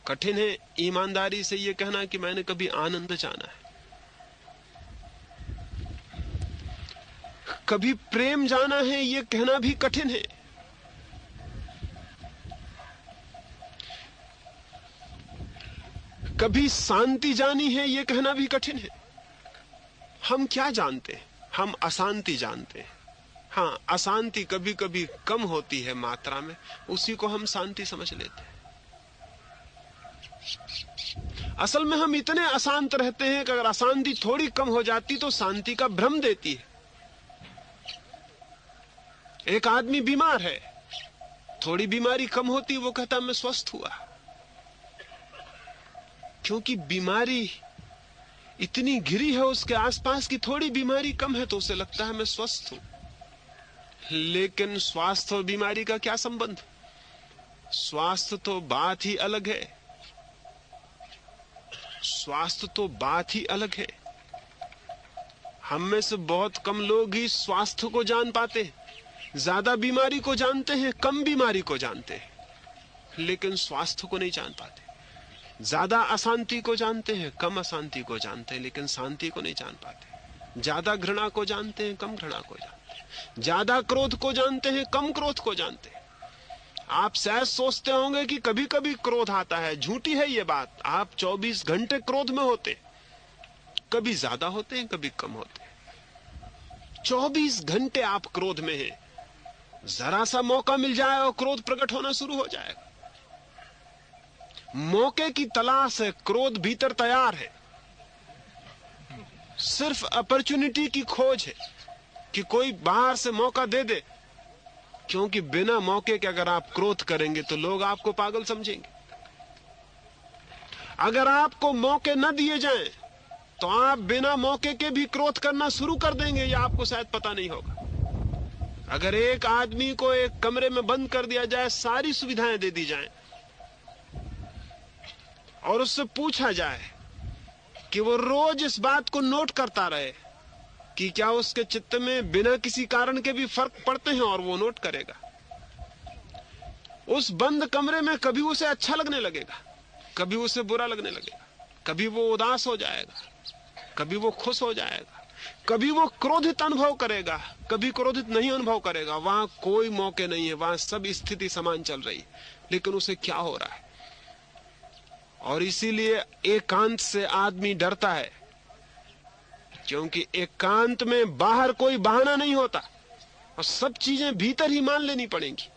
कठिन है ईमानदारी से यह कहना कि मैंने कभी आनंद जाना है। कभी प्रेम जाना है यह कहना भी कठिन है। कभी शांति जानी है यह कहना भी कठिन है। हम क्या जानते हैं? हम अशांति जानते हैं। हाँ, अशांति कभी कभी कम होती है मात्रा में, उसी को हम शांति समझ लेते हैं। असल में हम इतने अशांत रहते हैं कि अगर अशांति थोड़ी कम हो जाती तो शांति का भ्रम देती है। एक आदमी बीमार है, थोड़ी बीमारी कम होती वो कहता मैं स्वस्थ हुआ, क्योंकि बीमारी इतनी घिरी है उसके आसपास की थोड़ी बीमारी कम है तो उसे लगता है मैं स्वस्थ हूं। लेकिन स्वास्थ्य और बीमारी का क्या संबंध? स्वास्थ्य तो बात ही अलग है। स्वास्थ्य तो बात ही अलग है। हम में से बहुत कम लोग ही स्वास्थ्य को जान पाते हैं। ज्यादा बीमारी को जानते हैं, कम बीमारी को जानते हैं, लेकिन स्वास्थ्य को नहीं जान पाते। ज्यादा अशांति को जानते हैं, कम अशांति को जानते हैं, लेकिन शांति को नहीं जान पाते। ज्यादा घृणा को जानते हैं, कम घृणा को जानते हैं। ज्यादा क्रोध को जानते हैं, कम क्रोध को जानते हैं। आप शायद सोचते होंगे कि कभी कभी क्रोध आता है। झूठी है ये बात। आप 24 घंटे क्रोध में होते, कभी ज्यादा होते हैं, कभी कम होते हैं। 24 घंटे आप क्रोध में हैं। जरा सा मौका मिल जाए और क्रोध प्रकट होना शुरू हो जाएगा। मौके की तलाश है, क्रोध भीतर तैयार है। सिर्फ अपॉर्चुनिटी की खोज है कि कोई बाहर से मौका दे दे, क्योंकि बिना मौके के अगर आप क्रोध करेंगे तो लोग आपको पागल समझेंगे। अगर आपको मौके न दिए जाएं तो आप बिना मौके के भी क्रोध करना शुरू कर देंगे, या आपको शायद पता नहीं होगा। अगर एक आदमी को एक कमरे में बंद कर दिया जाए, सारी सुविधाएं दे दी जाएं और उससे पूछा जाए कि वो रोज इस बात को नोट करता रहे कि क्या उसके चित्त में बिना किसी कारण के भी फर्क पड़ते हैं, और वो नोट करेगा। उस बंद कमरे में कभी उसे अच्छा लगने लगेगा, कभी उसे बुरा लगने लगेगा, कभी वो उदास हो जाएगा, कभी वो खुश हो जाएगा, कभी वो क्रोधित अनुभव करेगा, कभी क्रोधित नहीं अनुभव करेगा। वहां कोई मौके नहीं है, वहां सब स्थिति समान चल रही, लेकिन उसे क्या हो रहा है। और इसीलिए एकांत से आदमी डरता है, क्योंकि एकांत में बाहर कोई बहाना नहीं होता और सब चीजें भीतर ही मान लेनी पड़ेंगी।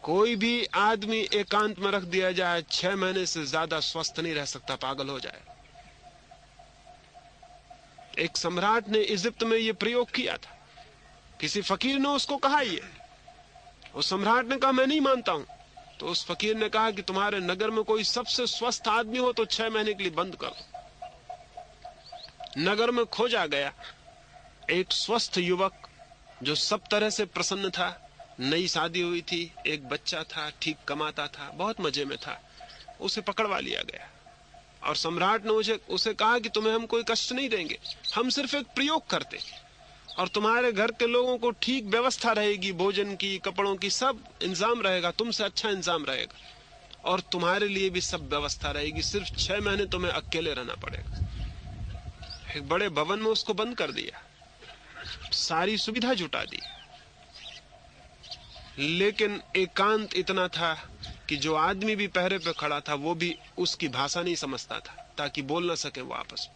कोई भी आदमी एकांत में रख दिया जाए 6 महीने से ज्यादा स्वस्थ नहीं रह सकता, पागल हो जाए। एक सम्राट ने इजिप्ट में यह प्रयोग किया था। किसी फकीर ने उसको कहा ये, उस सम्राट ने कहा मैं नहीं मानता हूं। तो उस फकीर ने कहा कि तुम्हारे नगर में कोई सबसे स्वस्थ आदमी हो तो 6 महीने के लिए बंद कर दो। नगर में खोजा गया एक स्वस्थ युवक जो सब तरह से प्रसन्न था, नई शादी हुई थी, एक बच्चा था, ठीक कमाता था, बहुत मजे में था। उसे पकड़वा लिया गया और सम्राट ने उसे कहा कि तुम्हें हम कोई कष्ट नहीं देंगे, हम सिर्फ एक प्रयोग करते और तुम्हारे घर के लोगों को ठीक व्यवस्था रहेगी, भोजन की, कपड़ों की, सब इंतजाम रहेगा, तुमसे अच्छा इंतजाम रहेगा और तुम्हारे लिए भी सब व्यवस्था रहेगी। सिर्फ 6 महीने तुम्हें अकेले रहना पड़ेगा। एक बड़े भवन में उसको बंद कर दिया, सारी सुविधा जुटा दी, लेकिन एकांत इतना था कि जो आदमी भी पहरे पे खड़ा था वो भी उसकी भाषा नहीं समझता था, ताकि बोल ना सके वो आपस में।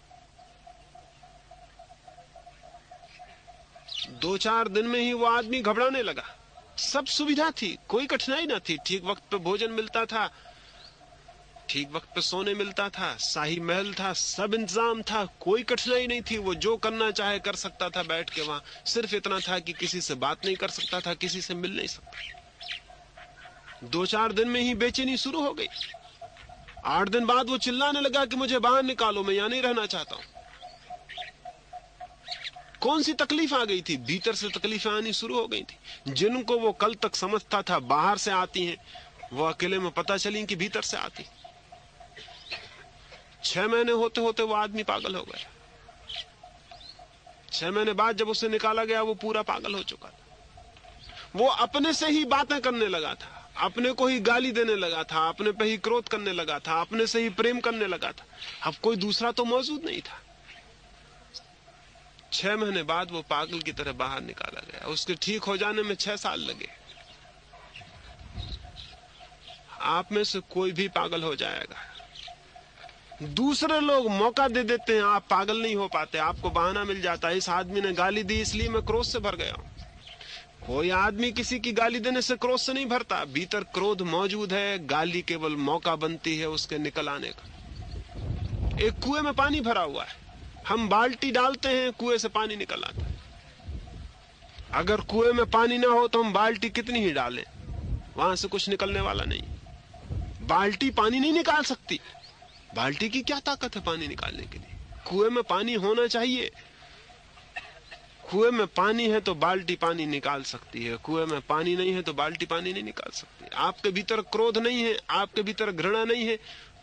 2-4 दिन में ही वो आदमी घबराने लगा। सब सुविधा थी, कोई कठिनाई ना थी, ठीक वक्त पे भोजन मिलता था, ठीक वक्त पे सोने मिलता था, शाही महल था, सब इंतजाम था, कोई कठिनाई नहीं थी। वो जो करना चाहे कर सकता था बैठ के वहां। सिर्फ इतना था कि किसी से बात नहीं कर सकता था, किसी से मिल नहीं सकता। 2-4 दिन में ही बेचैनी शुरू हो गई। 8 दिन बाद वो चिल्लाने लगा कि मुझे बाहर निकालो, मैं यहां नहीं रहना चाहता हूं। कौन सी तकलीफ आ गई थी? भीतर से तकलीफें आनी शुरू हो गई थी। जिनको वो कल तक समझता था बाहर से आती हैं, वो अकेले में पता चली कि भीतर से आती। 6 महीने होते होते वो आदमी पागल हो गया। 6 महीने बाद जब उसे निकाला गया, वो पूरा पागल हो चुका था। वो अपने से ही बातें करने लगा था, अपने को ही गाली देने लगा था, अपने पे ही क्रोध करने लगा था, अपने से ही प्रेम करने लगा था। अब कोई दूसरा तो मौजूद नहीं था। 6 महीने बाद वो पागल की तरह बाहर निकाला गया। उसके ठीक हो जाने में 6 साल लगे। आप में से कोई भी पागल हो जाएगा। दूसरे लोग मौका दे देते हैं, आप पागल नहीं हो पाते, आपको बहाना मिल जाता है। इस आदमी ने गाली दी इसलिए मैं क्रोध से भर गया हूं। कोई आदमी किसी की गाली देने से क्रोध से नहीं भरता। भीतर क्रोध मौजूद है, गाली केवल मौका बनती है उसके निकल आने का। एक कुएं में पानी भरा हुआ है, हम बाल्टी डालते हैं, कुएं से पानी निकल आता है। अगर कुएं में पानी ना हो तो हम बाल्टी कितनी ही डालें, वहां से कुछ निकलने वाला नहीं। बाल्टी पानी नहीं निकाल सकती। बाल्टी की क्या ताकत है पानी निकालने के लिए? कुएं में पानी होना चाहिए। कुएं में पानी है तो बाल्टी पानी निकाल सकती है, कुएं में पानी नहीं है तो बाल्टी पानी नहीं निकाल सकती। आपके भीतर क्रोध नहीं है, आपके भीतर घृणा नहीं है,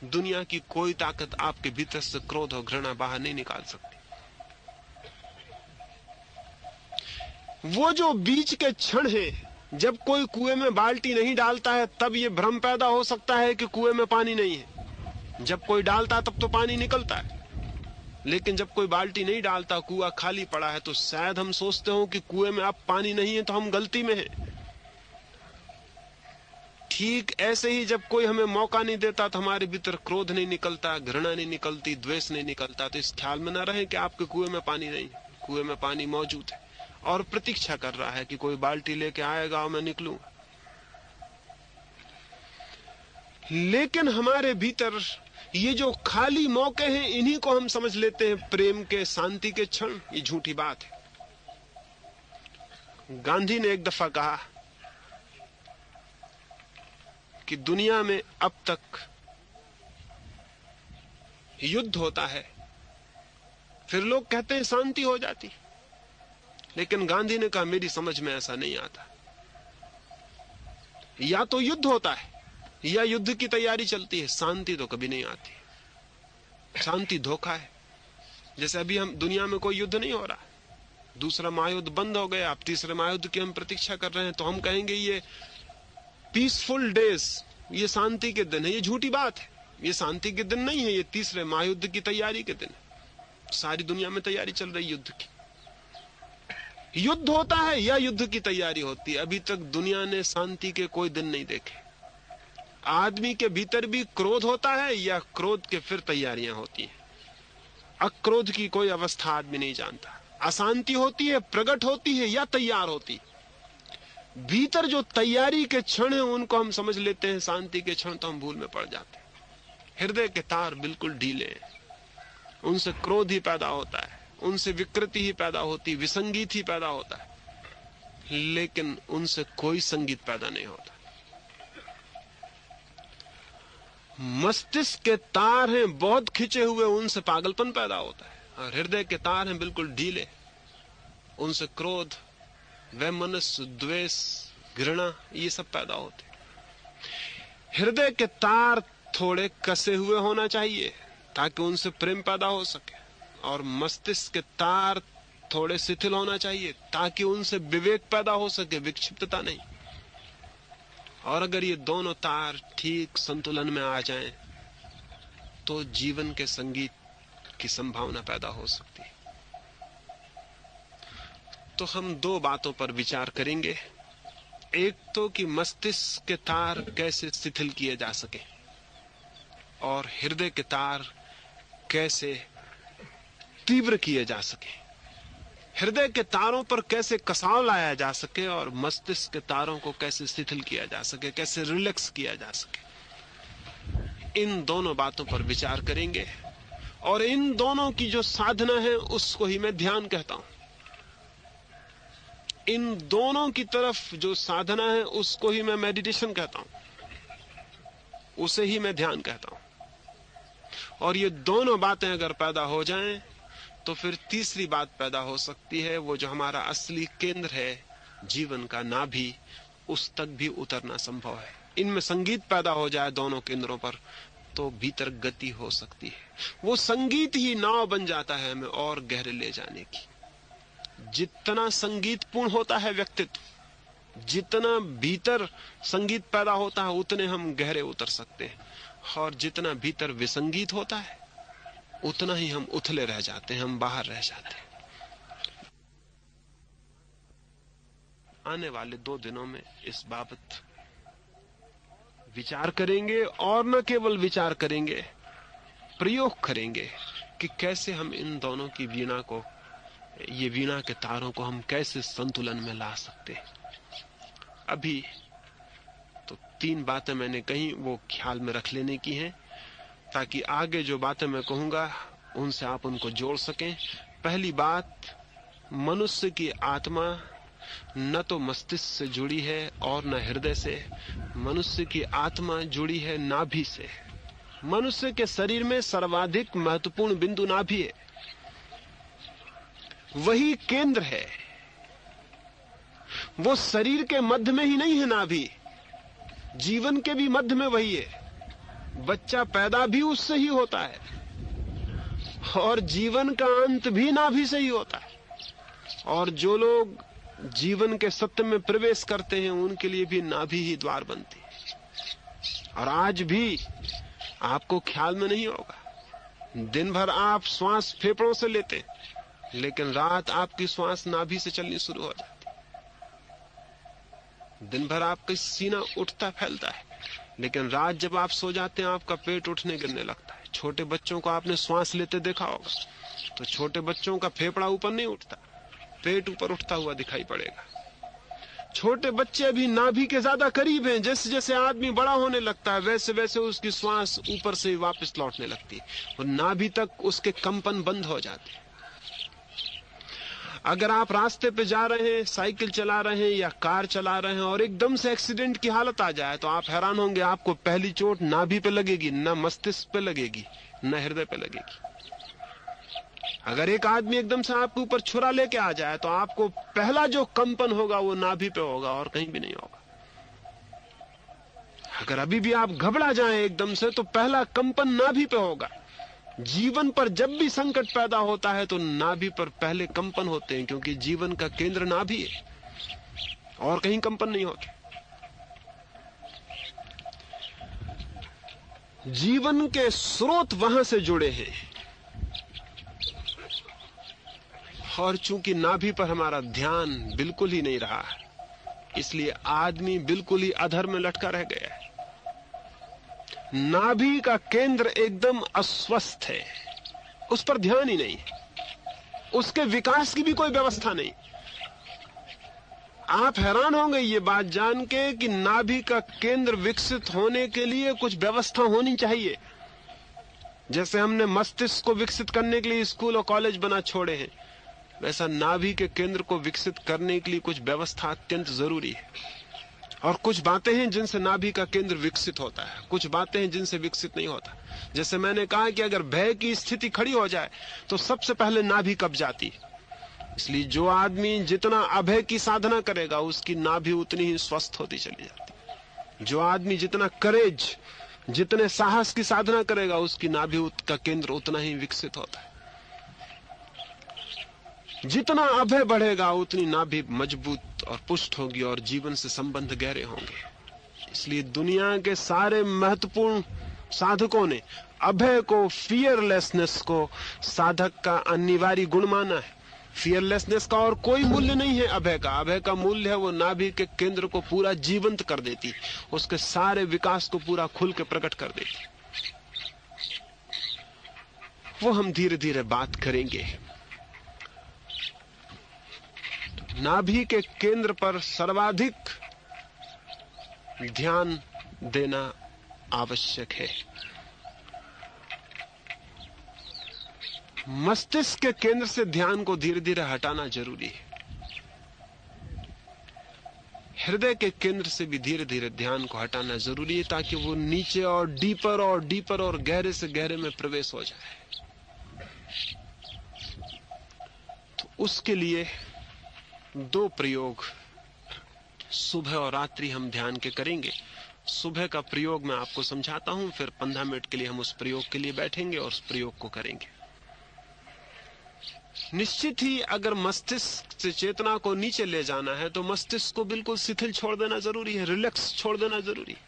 दुनिया की कोई ताकत आपके भीतर से क्रोध और घृणा बाहर नहीं निकाल सकती। वो जो बीच के क्षण है, जब कोई कुएं में बाल्टी नहीं डालता है, तब ये भ्रम पैदा हो सकता है कि कुएं में पानी नहीं है। जब कोई डालता है तब तो पानी निकलता है, लेकिन जब कोई बाल्टी नहीं डालता, कुआं खाली पड़ा है, तो शायद हम सोचते हो कि कुएं में अब पानी नहीं है तो हम गलती में हैं। ठीक ऐसे ही जब कोई हमें मौका नहीं देता तो हमारे भीतर क्रोध नहीं निकलता, घृणा नहीं निकलती, द्वेष नहीं निकलता। तो इस ख्याल में ना रहे कि आपके कुएं में पानी नहीं है। कुएं में पानी मौजूद है और प्रतीक्षा कर रहा है कि कोई बाल्टी लेके आएगा और मैं निकलूंगा। लेकिन हमारे भीतर ये जो खाली मौके हैं, इन्हीं को हम समझ लेते हैं प्रेम के, शांति के क्षण। ये झूठी बात है। गांधी ने एक दफा कहा कि दुनिया में अब तक युद्ध होता है, फिर लोग कहते हैं शांति हो जाती। लेकिन गांधी ने कहा मेरी समझ में ऐसा नहीं आता। या तो युद्ध होता है या युद्ध की तैयारी चलती है, शांति तो कभी नहीं आती। शांति धोखा है। जैसे अभी हम दुनिया में कोई युद्ध नहीं हो रहा, दूसरा महायुद्ध बंद हो गया, अब तीसरे महायुद्ध की हम प्रतीक्षा कर रहे हैं, तो हम कहेंगे ये पीसफुल डेज, ये शांति के दिन है। ये झूठी बात है। ये शांति के दिन नहीं है, ये तीसरे महायुद्ध की तैयारी के दिन है। सारी दुनिया में तैयारी चल रही युद्ध की। युद्ध होता है या युद्ध की तैयारी होती है। अभी तक दुनिया ने शांति के कोई दिन नहीं देखे। आदमी के भीतर भी क्रोध होता है या क्रोध के फिर तैयारियां होती हैं। अक्रोध की कोई अवस्था आदमी नहीं जानता। अशांति होती है, प्रकट होती है या तैयार होती। भीतर जो तैयारी के क्षण है उनको हम समझ लेते हैं, शांति के क्षण तो हम भूल में पड़ जाते हैं। हृदय के तार बिल्कुल ढीले हैं, उनसे क्रोध ही पैदा होता है, उनसे विकृति ही पैदा होती, विसंगीत ही पैदा होता है, लेकिन उनसे कोई संगीत पैदा नहीं होता। मस्तिष्क के तार हैं बहुत खिंचे हुए, उनसे पागलपन पैदा होता है। और हृदय के तार हैं बिल्कुल ढीले, उनसे क्रोध, वैमनस्य, द्वेष, घृणा, ये सब पैदा होते। हृदय के तार थोड़े कसे हुए होना चाहिए ताकि उनसे प्रेम पैदा हो सके, और मस्तिष्क के तार थोड़े शिथिल होना चाहिए ताकि उनसे विवेक पैदा हो सके, विक्षिप्तता नहीं। और अगर ये दोनों तार ठीक संतुलन में आ जाएं, तो जीवन के संगीत की संभावना पैदा हो सकती है। तो हम दो बातों पर विचार करेंगे। एक तो कि मस्तिष्क के तार कैसे शिथिल किए जा सके, और हृदय के तार कैसे तीव्र किए जा सके। हृदय के तारों पर कैसे कसाव लाया जा सके और मस्तिष्क के तारों को कैसे शिथिल किया जा सके, कैसे रिलैक्स किया जा सके। इन दोनों बातों पर विचार करेंगे, और इन दोनों की जो साधना है उसको ही मैं ध्यान कहता हूं। इन दोनों की तरफ जो साधना है उसको ही मैं मेडिटेशन कहता हूं। उसे ही मैं ध्यान कहता हूं। और ये दोनों बातें अगर पैदा हो जाएं तो फिर तीसरी बात पैदा हो सकती है, वो जो हमारा असली केंद्र है जीवन का, नाभि, उस तक भी उतरना संभव है। इनमें संगीत पैदा हो जाए दोनों केंद्रों पर तो भीतर गति हो सकती है। वो संगीत ही नाव बन जाता है हमें और गहरे ले जाने की। जितना संगीतपूर्ण होता है व्यक्तित्व, जितना भीतर संगीत पैदा होता है, उतने हम गहरे उतर सकते हैं। और जितना भीतर विसंगीत होता है उतना ही हम उथले रह जाते हैं, हम बाहर रह जाते हैं। आने वाले 2 दिनों में इस बाबत विचार करेंगे, और न केवल विचार करेंगे, प्रयोग करेंगे कि कैसे हम इन दोनों की वीणा को, ये वीणा के तारों को हम कैसे संतुलन में ला सकते हैं। अभी तो 3 बातें मैंने कही, वो ख्याल में रख लेने की हैं, ताकि आगे जो बातें मैं कहूंगा उनसे आप उनको जोड़ सकें। पहली बात, मनुष्य की आत्मा न तो मस्तिष्क से जुड़ी है और न हृदय से। मनुष्य की आत्मा जुड़ी है नाभि से। मनुष्य के शरीर में सर्वाधिक महत्वपूर्ण बिंदु नाभि है, वही केंद्र है। वो शरीर के मध्य में ही नहीं है नाभि, जीवन के भी मध्य में वही है। बच्चा पैदा भी उससे ही होता है और जीवन का अंत भी नाभि से ही होता है। और जो लोग जीवन के सत्य में प्रवेश करते हैं उनके लिए भी नाभि ही द्वार बनती है। और आज भी आपको ख्याल में नहीं होगा, दिन भर आप श्वास फेफड़ों से लेते हैं, लेकिन रात आपकी श्वास नाभि से चलनी शुरू हो जाती है। दिन भर आपका सीना उठता फैलता है, लेकिन रात जब आप सो जाते हैं आपका पेट उठने गिरने लगता है। छोटे बच्चों को आपने श्वास लेते देखा होगा, तो छोटे बच्चों का फेफड़ा ऊपर नहीं उठता, पेट ऊपर उठता हुआ दिखाई पड़ेगा। छोटे बच्चे अभी नाभि के ज्यादा करीब हैं। जैसे जैसे आदमी बड़ा होने लगता है वैसे वैसे उसकी श्वास ऊपर से वापस लौटने लगती है और नाभि तक उसके कंपन बंद हो जाते हैं। अगर आप रास्ते पे जा रहे हैं, साइकिल चला रहे हैं या कार चला रहे हैं और एकदम से एक्सीडेंट की हालत आ जाए तो आप हैरान होंगे, आपको पहली चोट नाभि पे लगेगी, न मस्तिष्क पे लगेगी, न हृदय पे लगेगी। अगर एक आदमी एकदम से आपके ऊपर छुरा लेके आ जाए तो आपको पहला जो कंपन होगा वो नाभि पे होगा और कहीं भी नहीं होगा। अगर अभी भी आप घबरा जाएं एकदम से तो पहला कंपन नाभि पे होगा। जीवन पर जब भी संकट पैदा होता है तो नाभि पर पहले कंपन होते हैं, क्योंकि जीवन का केंद्र नाभि है और कहीं कंपन नहीं होते। जीवन के स्रोत वहां से जुड़े हैं और चूंकि नाभि पर हमारा ध्यान बिल्कुल ही नहीं रहा, इसलिए आदमी बिल्कुल ही अधर में लटका रह गया है। नाभि का केंद्र एकदम अस्वस्थ है, उस पर ध्यान ही नहीं, उसके विकास की भी कोई व्यवस्था नहीं। आप हैरान होंगे ये बात जान के कि नाभि का केंद्र विकसित होने के लिए कुछ व्यवस्था होनी चाहिए। जैसे हमने मस्तिष्क को विकसित करने के लिए स्कूल और कॉलेज बना छोड़े हैं, वैसा नाभि के केंद्र को विकसित करने के लिए कुछ व्यवस्था अत्यंत जरूरी है। और कुछ बातें हैं जिनसे नाभि का केंद्र विकसित होता है, कुछ बातें हैं जिनसे विकसित नहीं होता। जैसे मैंने कहा कि अगर भय की स्थिति खड़ी हो जाए तो सबसे पहले नाभि कब जाती है। इसलिए जो आदमी जितना अभय की साधना करेगा उसकी नाभि उतनी ही स्वस्थ होती चली जाती। जो आदमी जितना करेज, जितने साहस की साधना करेगा उसकी नाभि का केंद्र उतना ही विकसित होता है। जितना अभय बढ़ेगा उतनी नाभि मजबूत और पुष्ट होगी और जीवन से संबंध गहरे होंगे। इसलिए दुनिया के सारे महत्वपूर्ण साधकों ने अभय को, फियरलेसनेस को साधक का अनिवार्य गुण माना है। फियरलेसनेस का और कोई मूल्य नहीं है अभय का। अभय का मूल्य है वो नाभि के केंद्र को पूरा जीवंत कर देती, उसके सारे विकास को पूरा खुल के प्रकट कर देती। वो हम धीरे धीरे बात करेंगे। नाभि के केंद्र पर सर्वाधिक ध्यान देना आवश्यक है। मस्तिष्क के केंद्र से ध्यान को धीरे धीरे हटाना जरूरी है। हृदय के केंद्र से भी धीरे धीरे ध्यान को हटाना जरूरी है, ताकि वो नीचे और डीपर और गहरे से गहरे में प्रवेश हो जाए। तो उसके लिए 2 प्रयोग सुबह और रात्रि हम ध्यान के करेंगे। सुबह का प्रयोग मैं आपको समझाता हूं, फिर 15 मिनट के लिए हम उस प्रयोग के लिए बैठेंगे और उस प्रयोग को करेंगे। निश्चित ही अगर मस्तिष्क से चेतना को नीचे ले जाना है तो मस्तिष्क को बिल्कुल शिथिल छोड़ देना जरूरी है, रिलैक्स छोड़ देना जरूरी है।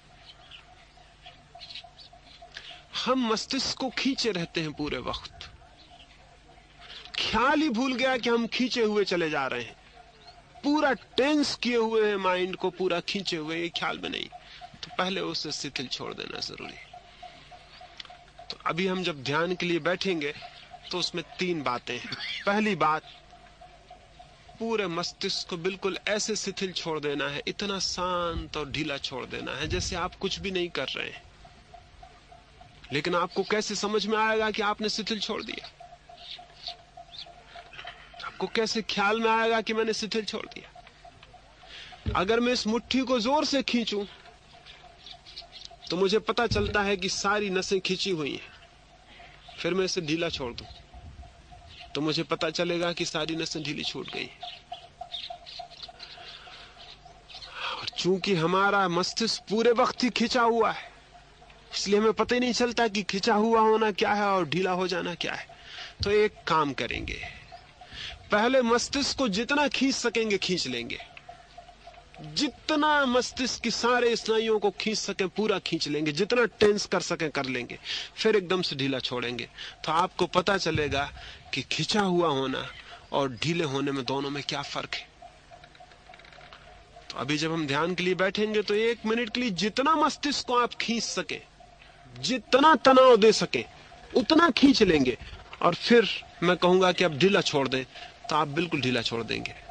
हम मस्तिष्क को खींचे रहते हैं पूरे वक्त, ख्याल ही भूल गया कि हम खींचे हुए चले जा रहे हैं, पूरा टेंस किए हुए हैं माइंड को, पूरा खींचे हुए, ये ख्याल में नहीं। तो पहले उसे शिथिल छोड़ देना जरूरी है। तो अभी हम जब ध्यान के लिए बैठेंगे तो उसमें 3 बातें हैं। पहली बात, पूरे मस्तिष्क को बिल्कुल ऐसे शिथिल छोड़ देना है, इतना शांत और ढीला छोड़ देना है जैसे आप कुछ भी नहीं कर रहे हैं। लेकिन आपको कैसे समझ में आएगा कि आपने शिथिल छोड़ दिया? आपको कैसे ख्याल में आएगा कि मैंने शिथिल छोड़ दिया? अगर मैं इस मुट्ठी को जोर से खींचूं तो मुझे पता चलता है कि सारी नसें खींची हुई हैं। फिर मैं इसे ढीला छोड़ दूं तो मुझे पता चलेगा कि सारी नसें ढीली छूट गई। और चूंकि हमारा मस्तिष्क पूरे वक्त ही खिंचा हुआ है, इसलिए हमें पता ही नहीं चलता कि खिंचा हुआ होना क्या है और ढीला हो जाना क्या है। तो एक काम करेंगे, पहले मस्तिष्क को जितना खींच सकेंगे खींच लेंगे, जितना मस्तिष्क की सारे स्नायुओं को खींच सकें पूरा खींच लेंगे, जितना टेंस कर सकें कर लेंगे, फिर एकदम से ढीला छोड़ेंगे। तो आपको पता चलेगा कि खिंचा हुआ होना और ढीले होने में, दोनों में क्या फर्क है। तो अभी जब हम ध्यान के लिए बैठेंगे तो 1 मिनट के लिए जितना मस्तिष्क को आप खींच सके, जितना तनाव दे सके उतना खींच लेंगे, और फिर मैं कहूंगा कि अब ढीला छोड़ दें तो आप बिल्कुल ढीला छोड़ देंगे।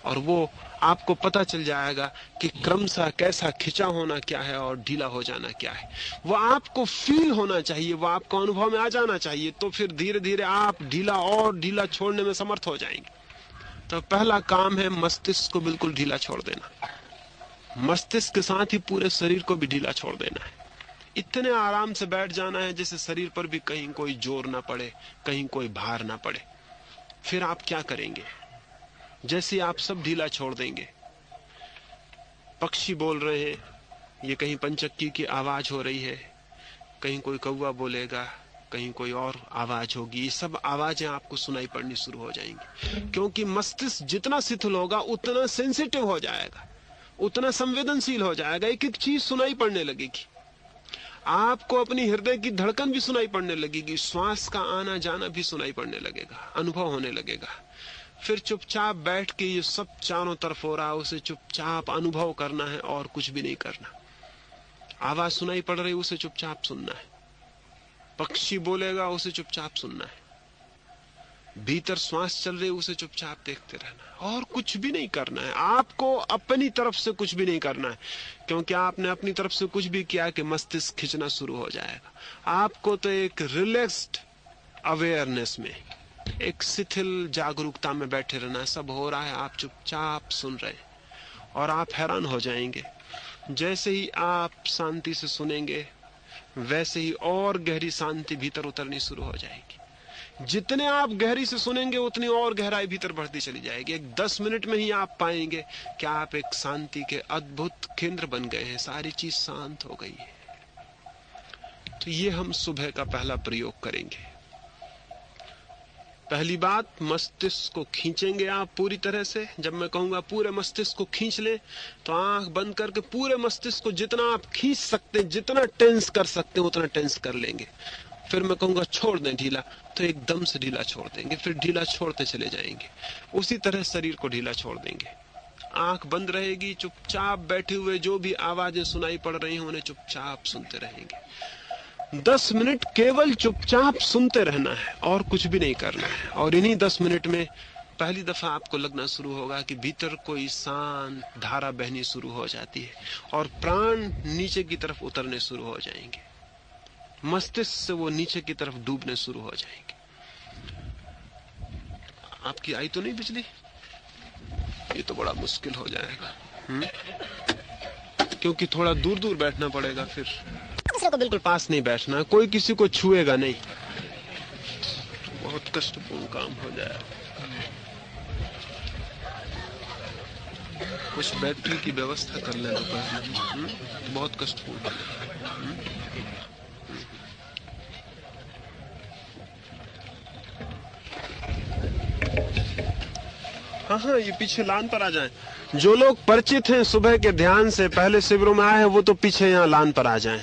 और वो आपको पता चल जाएगा कि क्रमशः कैसा खिंचा होना क्या है और ढीला हो जाना क्या है। वो आपको फील होना चाहिए, वो आपको अनुभव में आ जाना चाहिए। तो फिर धीरे धीरे आप ढीला और ढीला छोड़ने में समर्थ हो जाएंगे। तो पहला काम है मस्तिष्क को बिल्कुल ढीला छोड़ देना। मस्तिष्क के साथ ही पूरे शरीर को भी ढीला छोड़ देना है। इतने आराम से बैठ जाना है जैसे शरीर पर भी कहीं कोई जोर ना पड़े, कहीं कोई भार ना पड़े। फिर आप क्या करेंगे? जैसे आप सब ढीला छोड़ देंगे, पक्षी बोल रहे हैं, ये कहीं पंचक्की की आवाज हो रही है, कहीं कोई कौवा बोलेगा, कहीं कोई और आवाज होगी, ये सब आवाजें आपको सुनाई पड़नी शुरू हो जाएंगी। क्योंकि मस्तिष्क जितना शिथिल होगा उतना सेंसिटिव हो जाएगा, उतना संवेदनशील हो जाएगा। एक एक चीज सुनाई पड़ने लगेगी। आपको अपनी हृदय की धड़कन भी सुनाई पड़ने लगेगी, श्वास का आना जाना भी सुनाई पड़ने लगेगा, अनुभव होने लगेगा। फिर चुपचाप बैठ के ये सब चारों तरफ हो रहा है, उसे चुपचाप अनुभव करना है और कुछ भी नहीं करना। आवाज सुनाई पड़ रही, उसे चुपचाप सुनना है। पक्षी बोलेगा, उसे चुपचाप सुनना है। भीतर श्वास चल रही, उसे चुपचाप देखते रहना और कुछ भी नहीं करना है। आपको अपनी तरफ से कुछ भी नहीं करना है, क्योंकि आपने अपनी तरफ से कुछ भी किया कि मस्तिष्क खिंचना शुरू हो जाएगा। आपको तो एक रिलैक्स्ड अवेयरनेस में, एक शिथिल जागरूकता में बैठे रहना। सब हो रहा है, आप चुपचाप सुन रहे हैं और आप हैरान हो जाएंगे। जैसे ही आप शांति से सुनेंगे वैसे ही और गहरी शांति भीतर उतरनी शुरू हो जाएगी। जितने आप गहरी से सुनेंगे उतनी और गहराई भीतर बढ़ती चली जाएगी। एक 10 मिनट में ही आप पाएंगे कि आप एक शांति के अद्भुत केंद्र बन गए हैं, सारी चीज शांत हो गई है। तो ये हम सुबह का पहला प्रयोग करेंगे। पहली बात, मस्तिष्क को खींचेंगे आप पूरी तरह से। जब मैं कहूंगा पूरे मस्तिष्क को खींच ले, तो आंख बंद करके पूरे मस्तिष्क को जितना आप खींच सकते हैं, जितना टेंस कर सकते हैं उतना टेंस कर लेंगे। फिर मैं कहूंगा छोड़ दें ढीला, तो एकदम से ढीला छोड़ देंगे, फिर ढीला छोड़ते चले जाएंगे। उसी तरह शरीर को ढीला छोड़ देंगे। आंख बंद रहेगी, चुपचाप बैठे हुए जो भी आवाजें सुनाई पड़ रही हैं उन्हें चुपचाप सुनते रहेंगे। 10 मिनट केवल चुपचाप सुनते रहना है और कुछ भी नहीं करना है। और इन्हीं 10 मिनट में पहली दफा आपको लगना शुरू होगा कि भीतर कोई शांत धारा बहनी शुरू हो जाती है और प्राण नीचे की तरफ उतरने शुरू हो जाएंगे। मस्तिष्क से वो नीचे की तरफ डूबने शुरू हो जाएंगे। आपकी आई तो नहीं बिजली? ये तो बड़ा मुश्किल हो जाएगा। क्योंकि थोड़ा दूर दूर बैठना पड़ेगा, फिर दूसरे को बिल्कुल पास नहीं बैठना, कोई किसी को छुएगा नहीं, बहुत कष्टपूर्ण काम हो जाए। कुछ बैटरी की व्यवस्था कर लेना पहले, बहुत कष्टपूर्ण हो जाए। हाँ, ये पीछे लान पर आ जाएं। जो लोग परिचित हैं सुबह के ध्यान से, पहले शिविरों में आए हैं, वो तो पीछे यहाँ लान पर आ जाएं,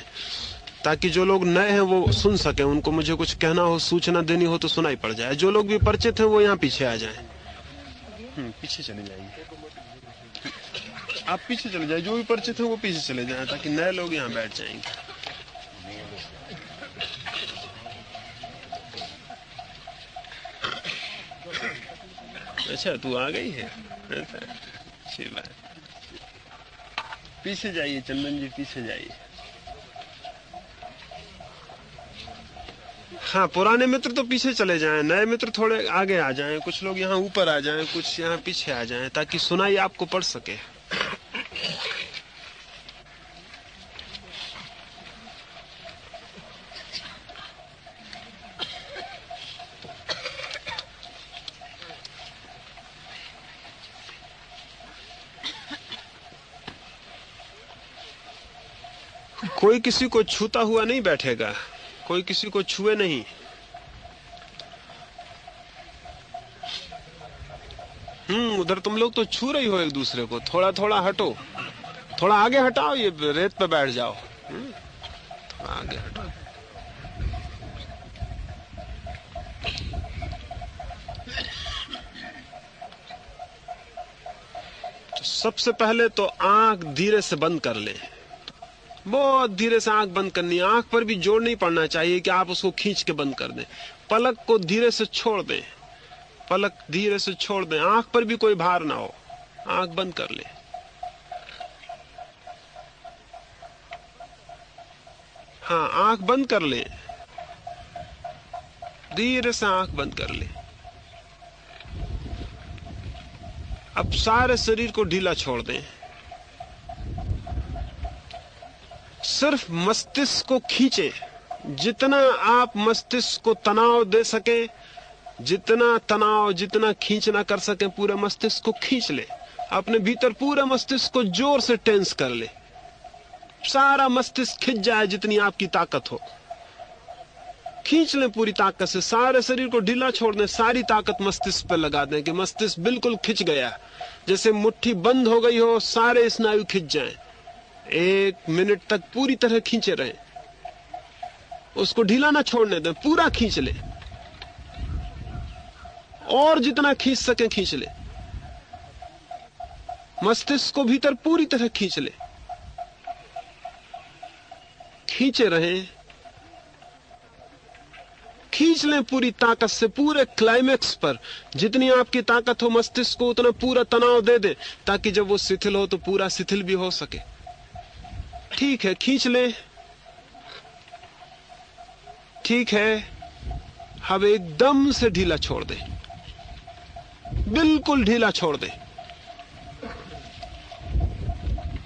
ताकि जो लोग नए हैं वो सुन सके, उनको मुझे कुछ कहना हो, सूचना देनी हो तो सुनाई पड़ जाए। जो लोग भी परिचित हैं वो यहाँ पीछे आ जाएं। पीछे चले जाइए, आप पीछे चले जाए, जो भी परिचित हैं वो पीछे चले जाएं, ताकि नए लोग यहाँ बैठ जाएंगे। अच्छा, तू आ गई है, अच्छी बात। पीछे जाइए चंदन जी, पीछे जाइए। हाँ, पुराने मित्र तो पीछे चले जाएं, नए मित्र थोड़े आगे आ जाएं, कुछ लोग यहाँ ऊपर आ जाएं, कुछ यहाँ पीछे आ जाएं, ताकि सुनाई आपको पड़ सके। कोई किसी को छूता हुआ नहीं बैठेगा, कोई किसी को छुए नहीं। उधर तुम लोग तो छू रही हो एक दूसरे को, थोड़ा थोड़ा हटो, थोड़ा आगे हटाओ, ये रेत पे बैठ जाओ। थोड़ा आगे हटाओ। तो सबसे पहले तो आंख धीरे से बंद कर ले, बहुत धीरे से आंख बंद करनी है। आंख पर भी जोर नहीं पड़ना चाहिए कि आप उसको खींच के बंद कर दें। पलक को धीरे से छोड़ दें, पलक धीरे से छोड़ दें, आंख पर भी कोई भार ना हो, आंख बंद कर ले। हाँ, आंख बंद कर ले, धीरे से आंख बंद कर ले। अब सारे शरीर को ढीला छोड़ दें, सिर्फ मस्तिष्क को खींचें। जितना आप मस्तिष्क को तनाव दे सके, जितना तनाव, जितना खींचना कर सके, पूरे मस्तिष्क को खींच ले। अपने भीतर पूरे मस्तिष्क को जोर से टेंस कर ले, सारा मस्तिष्क खिंच जाए, जितनी आपकी ताकत हो खींच लें पूरी ताकत से। सारे शरीर को ढीला छोड़ दें, सारी ताकत मस्तिष्क पर लगा दें कि मस्तिष्क बिल्कुल खिंच गया, जैसे मुट्ठी बंद हो गई हो, सारे स्नायु खिंच जाएं। 1 मिनट तक पूरी तरह खींचे रहें, उसको ढीला ना छोड़ने दें, पूरा खींच ले, और जितना खींच सके खींच ले। मस्तिष्क को भीतर पूरी तरह खींच ले, खींचे रहें, खींच लें पूरी ताकत से, पूरे क्लाइमेक्स पर जितनी आपकी ताकत हो मस्तिष्क को उतना पूरा तनाव दे दे, ताकि जब वो शिथिल हो तो पूरा शिथिल भी हो सके। ठीक है, खींच ले, ठीक है। अब एकदम से ढीला छोड़ दे, बिल्कुल ढीला छोड़ दे,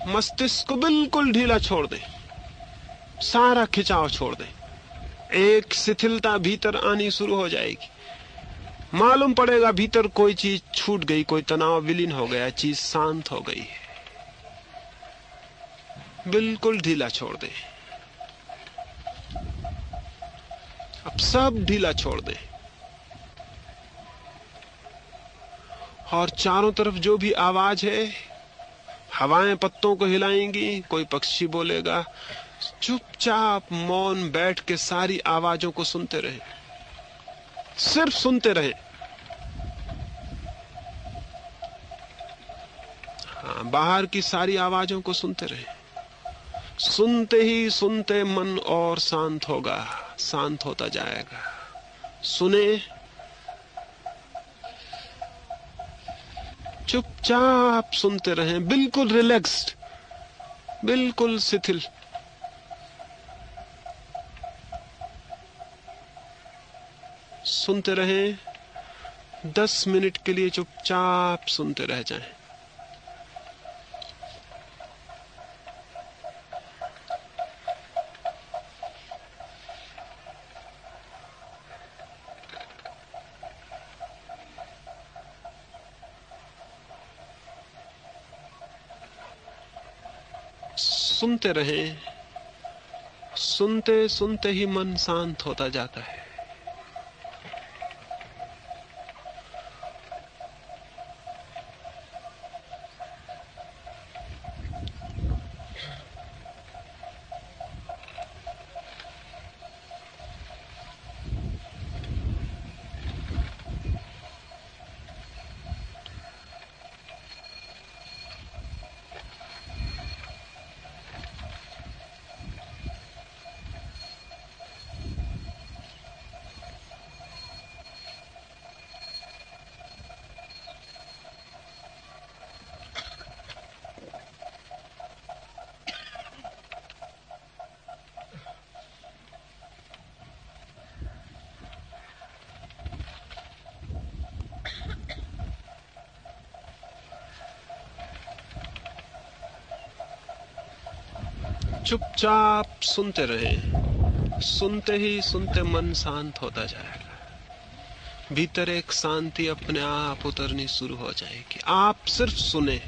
मस्तिष्क को बिल्कुल ढीला छोड़ दे, सारा खिंचाव छोड़ दे। एक शिथिलता भीतर आनी शुरू हो जाएगी, मालूम पड़ेगा भीतर कोई चीज छूट गई, कोई तनाव विलीन हो गया, चीज शांत हो गई। बिल्कुल ढीला छोड़ दे, अब सब ढीला छोड़ दे, और चारों तरफ जो भी आवाज है, हवाएं पत्तों को हिलाएंगी, कोई पक्षी बोलेगा, चुपचाप मौन बैठ के सारी आवाजों को सुनते रहे, सिर्फ सुनते रहे। हाँ, बाहर की सारी आवाजों को सुनते रहे। सुनते ही सुनते मन और शांत होगा, शांत होता जाएगा। सुने, चुपचाप सुनते रहें, बिल्कुल रिलैक्स्ड, बिल्कुल शिथिल। सुनते रहें, 10 मिनट के लिए चुपचाप सुनते रह जाएं। सुनते रहें। सुनते सुनते ही मन शांत होता जाता है। चुपचाप सुनते रहें। सुनते ही सुनते मन शांत होता जाएगा। भीतर एक शांति अपने आप उतरनी शुरू हो जाएगी। आप सिर्फ सुने।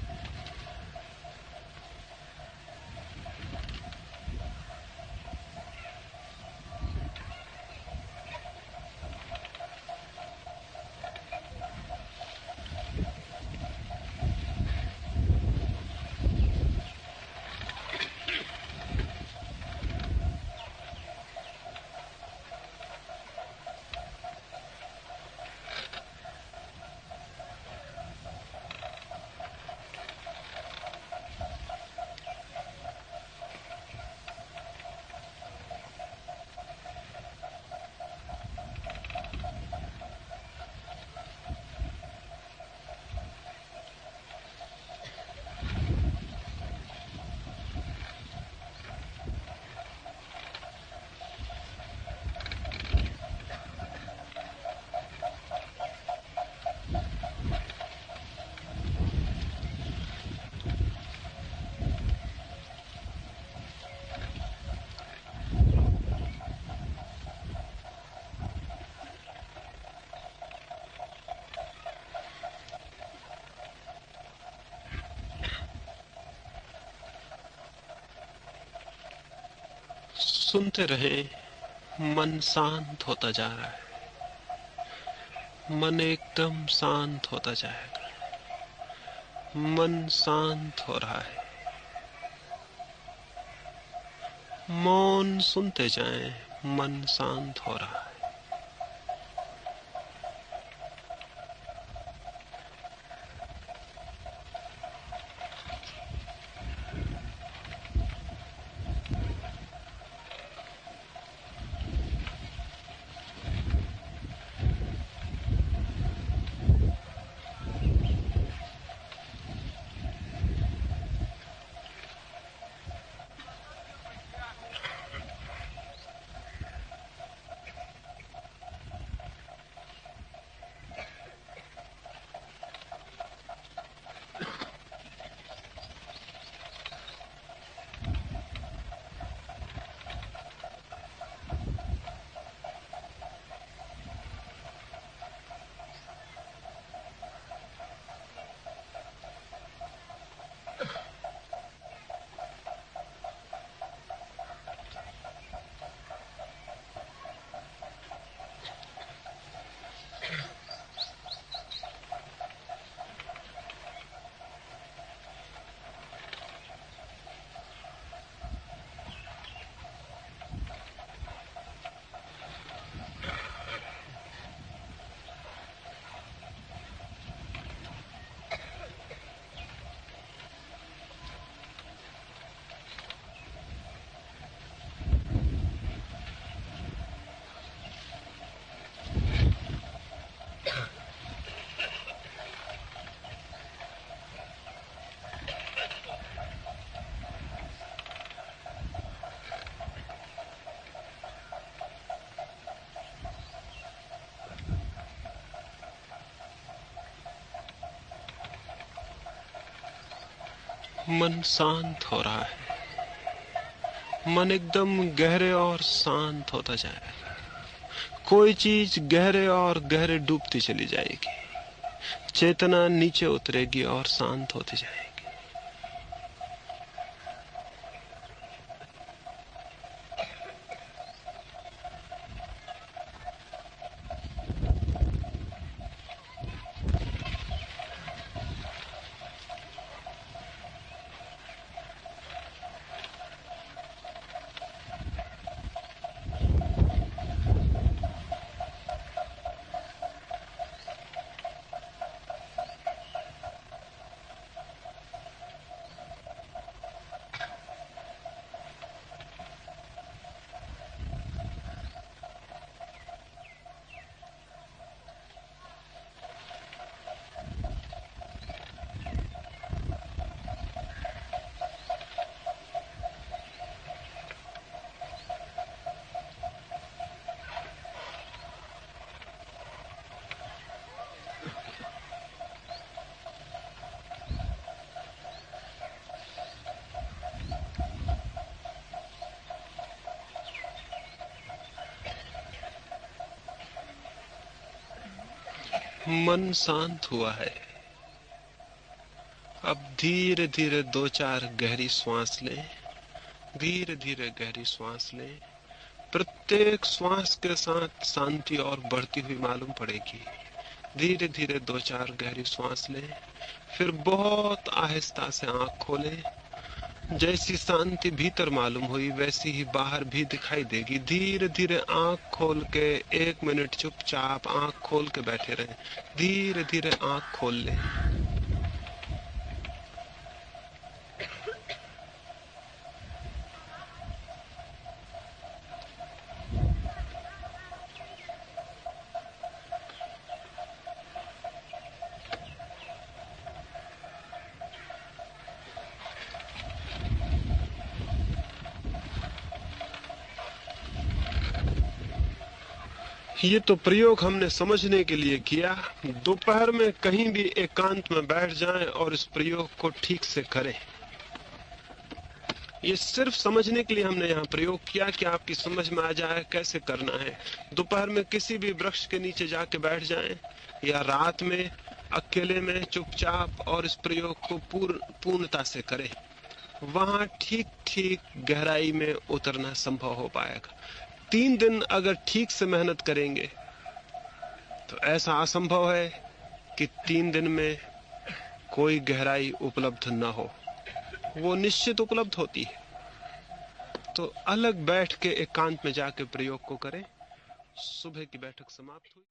सुनते रहें। मन शांत होता जा रहा है। मन एकदम शांत होता जाएगा। मन शांत हो रहा है। मौन सुनते जाएं। मन शांत हो रहा है। मन शांत हो रहा है। मन एकदम गहरे और शांत होता जाएगा। कोई चीज गहरे और गहरे डूबती चली जाएगी। चेतना नीचे उतरेगी और शांत होती जाएगी। मन शांत हुआ है। अब धीरे धीरे 2-4 गहरी श्वास लें। धीरे धीरे गहरी श्वास लें। प्रत्येक श्वास के साथ शांति और बढ़ती हुई मालूम पड़ेगी। धीरे धीरे 2-4 गहरी श्वास लें। फिर बहुत आहिस्ता से आंख खोलें। जैसी शांति भीतर मालूम हुई वैसी ही बाहर भी दिखाई देगी। धीरे धीरे आंख खोल के 1 मिनट चुपचाप आंख खोल के बैठे रहें। धीरे धीरे आंख खोल लें। ये तो प्रयोग हमने समझने के लिए किया। दोपहर में कहीं भी एकांत में बैठ जाएं और इस प्रयोग को ठीक से करें। ये सिर्फ समझने के लिए हमने यहाँ प्रयोग किया कि आपकी समझ में आ जाए कैसे करना है। दोपहर में किसी भी वृक्ष के नीचे जाके बैठ जाएं या रात में अकेले में चुपचाप और इस प्रयोग को पूर्णता से करें। वहां ठीक ठीक गहराई में उतरना संभव हो पाएगा। 3 दिन अगर ठीक से मेहनत करेंगे तो ऐसा असंभव है कि 3 दिन में कोई गहराई उपलब्ध न हो। वो निश्चित उपलब्ध होती है। तो अलग बैठ के एकांत में जाके प्रयोग को करें। सुबह की बैठक समाप्त हुई।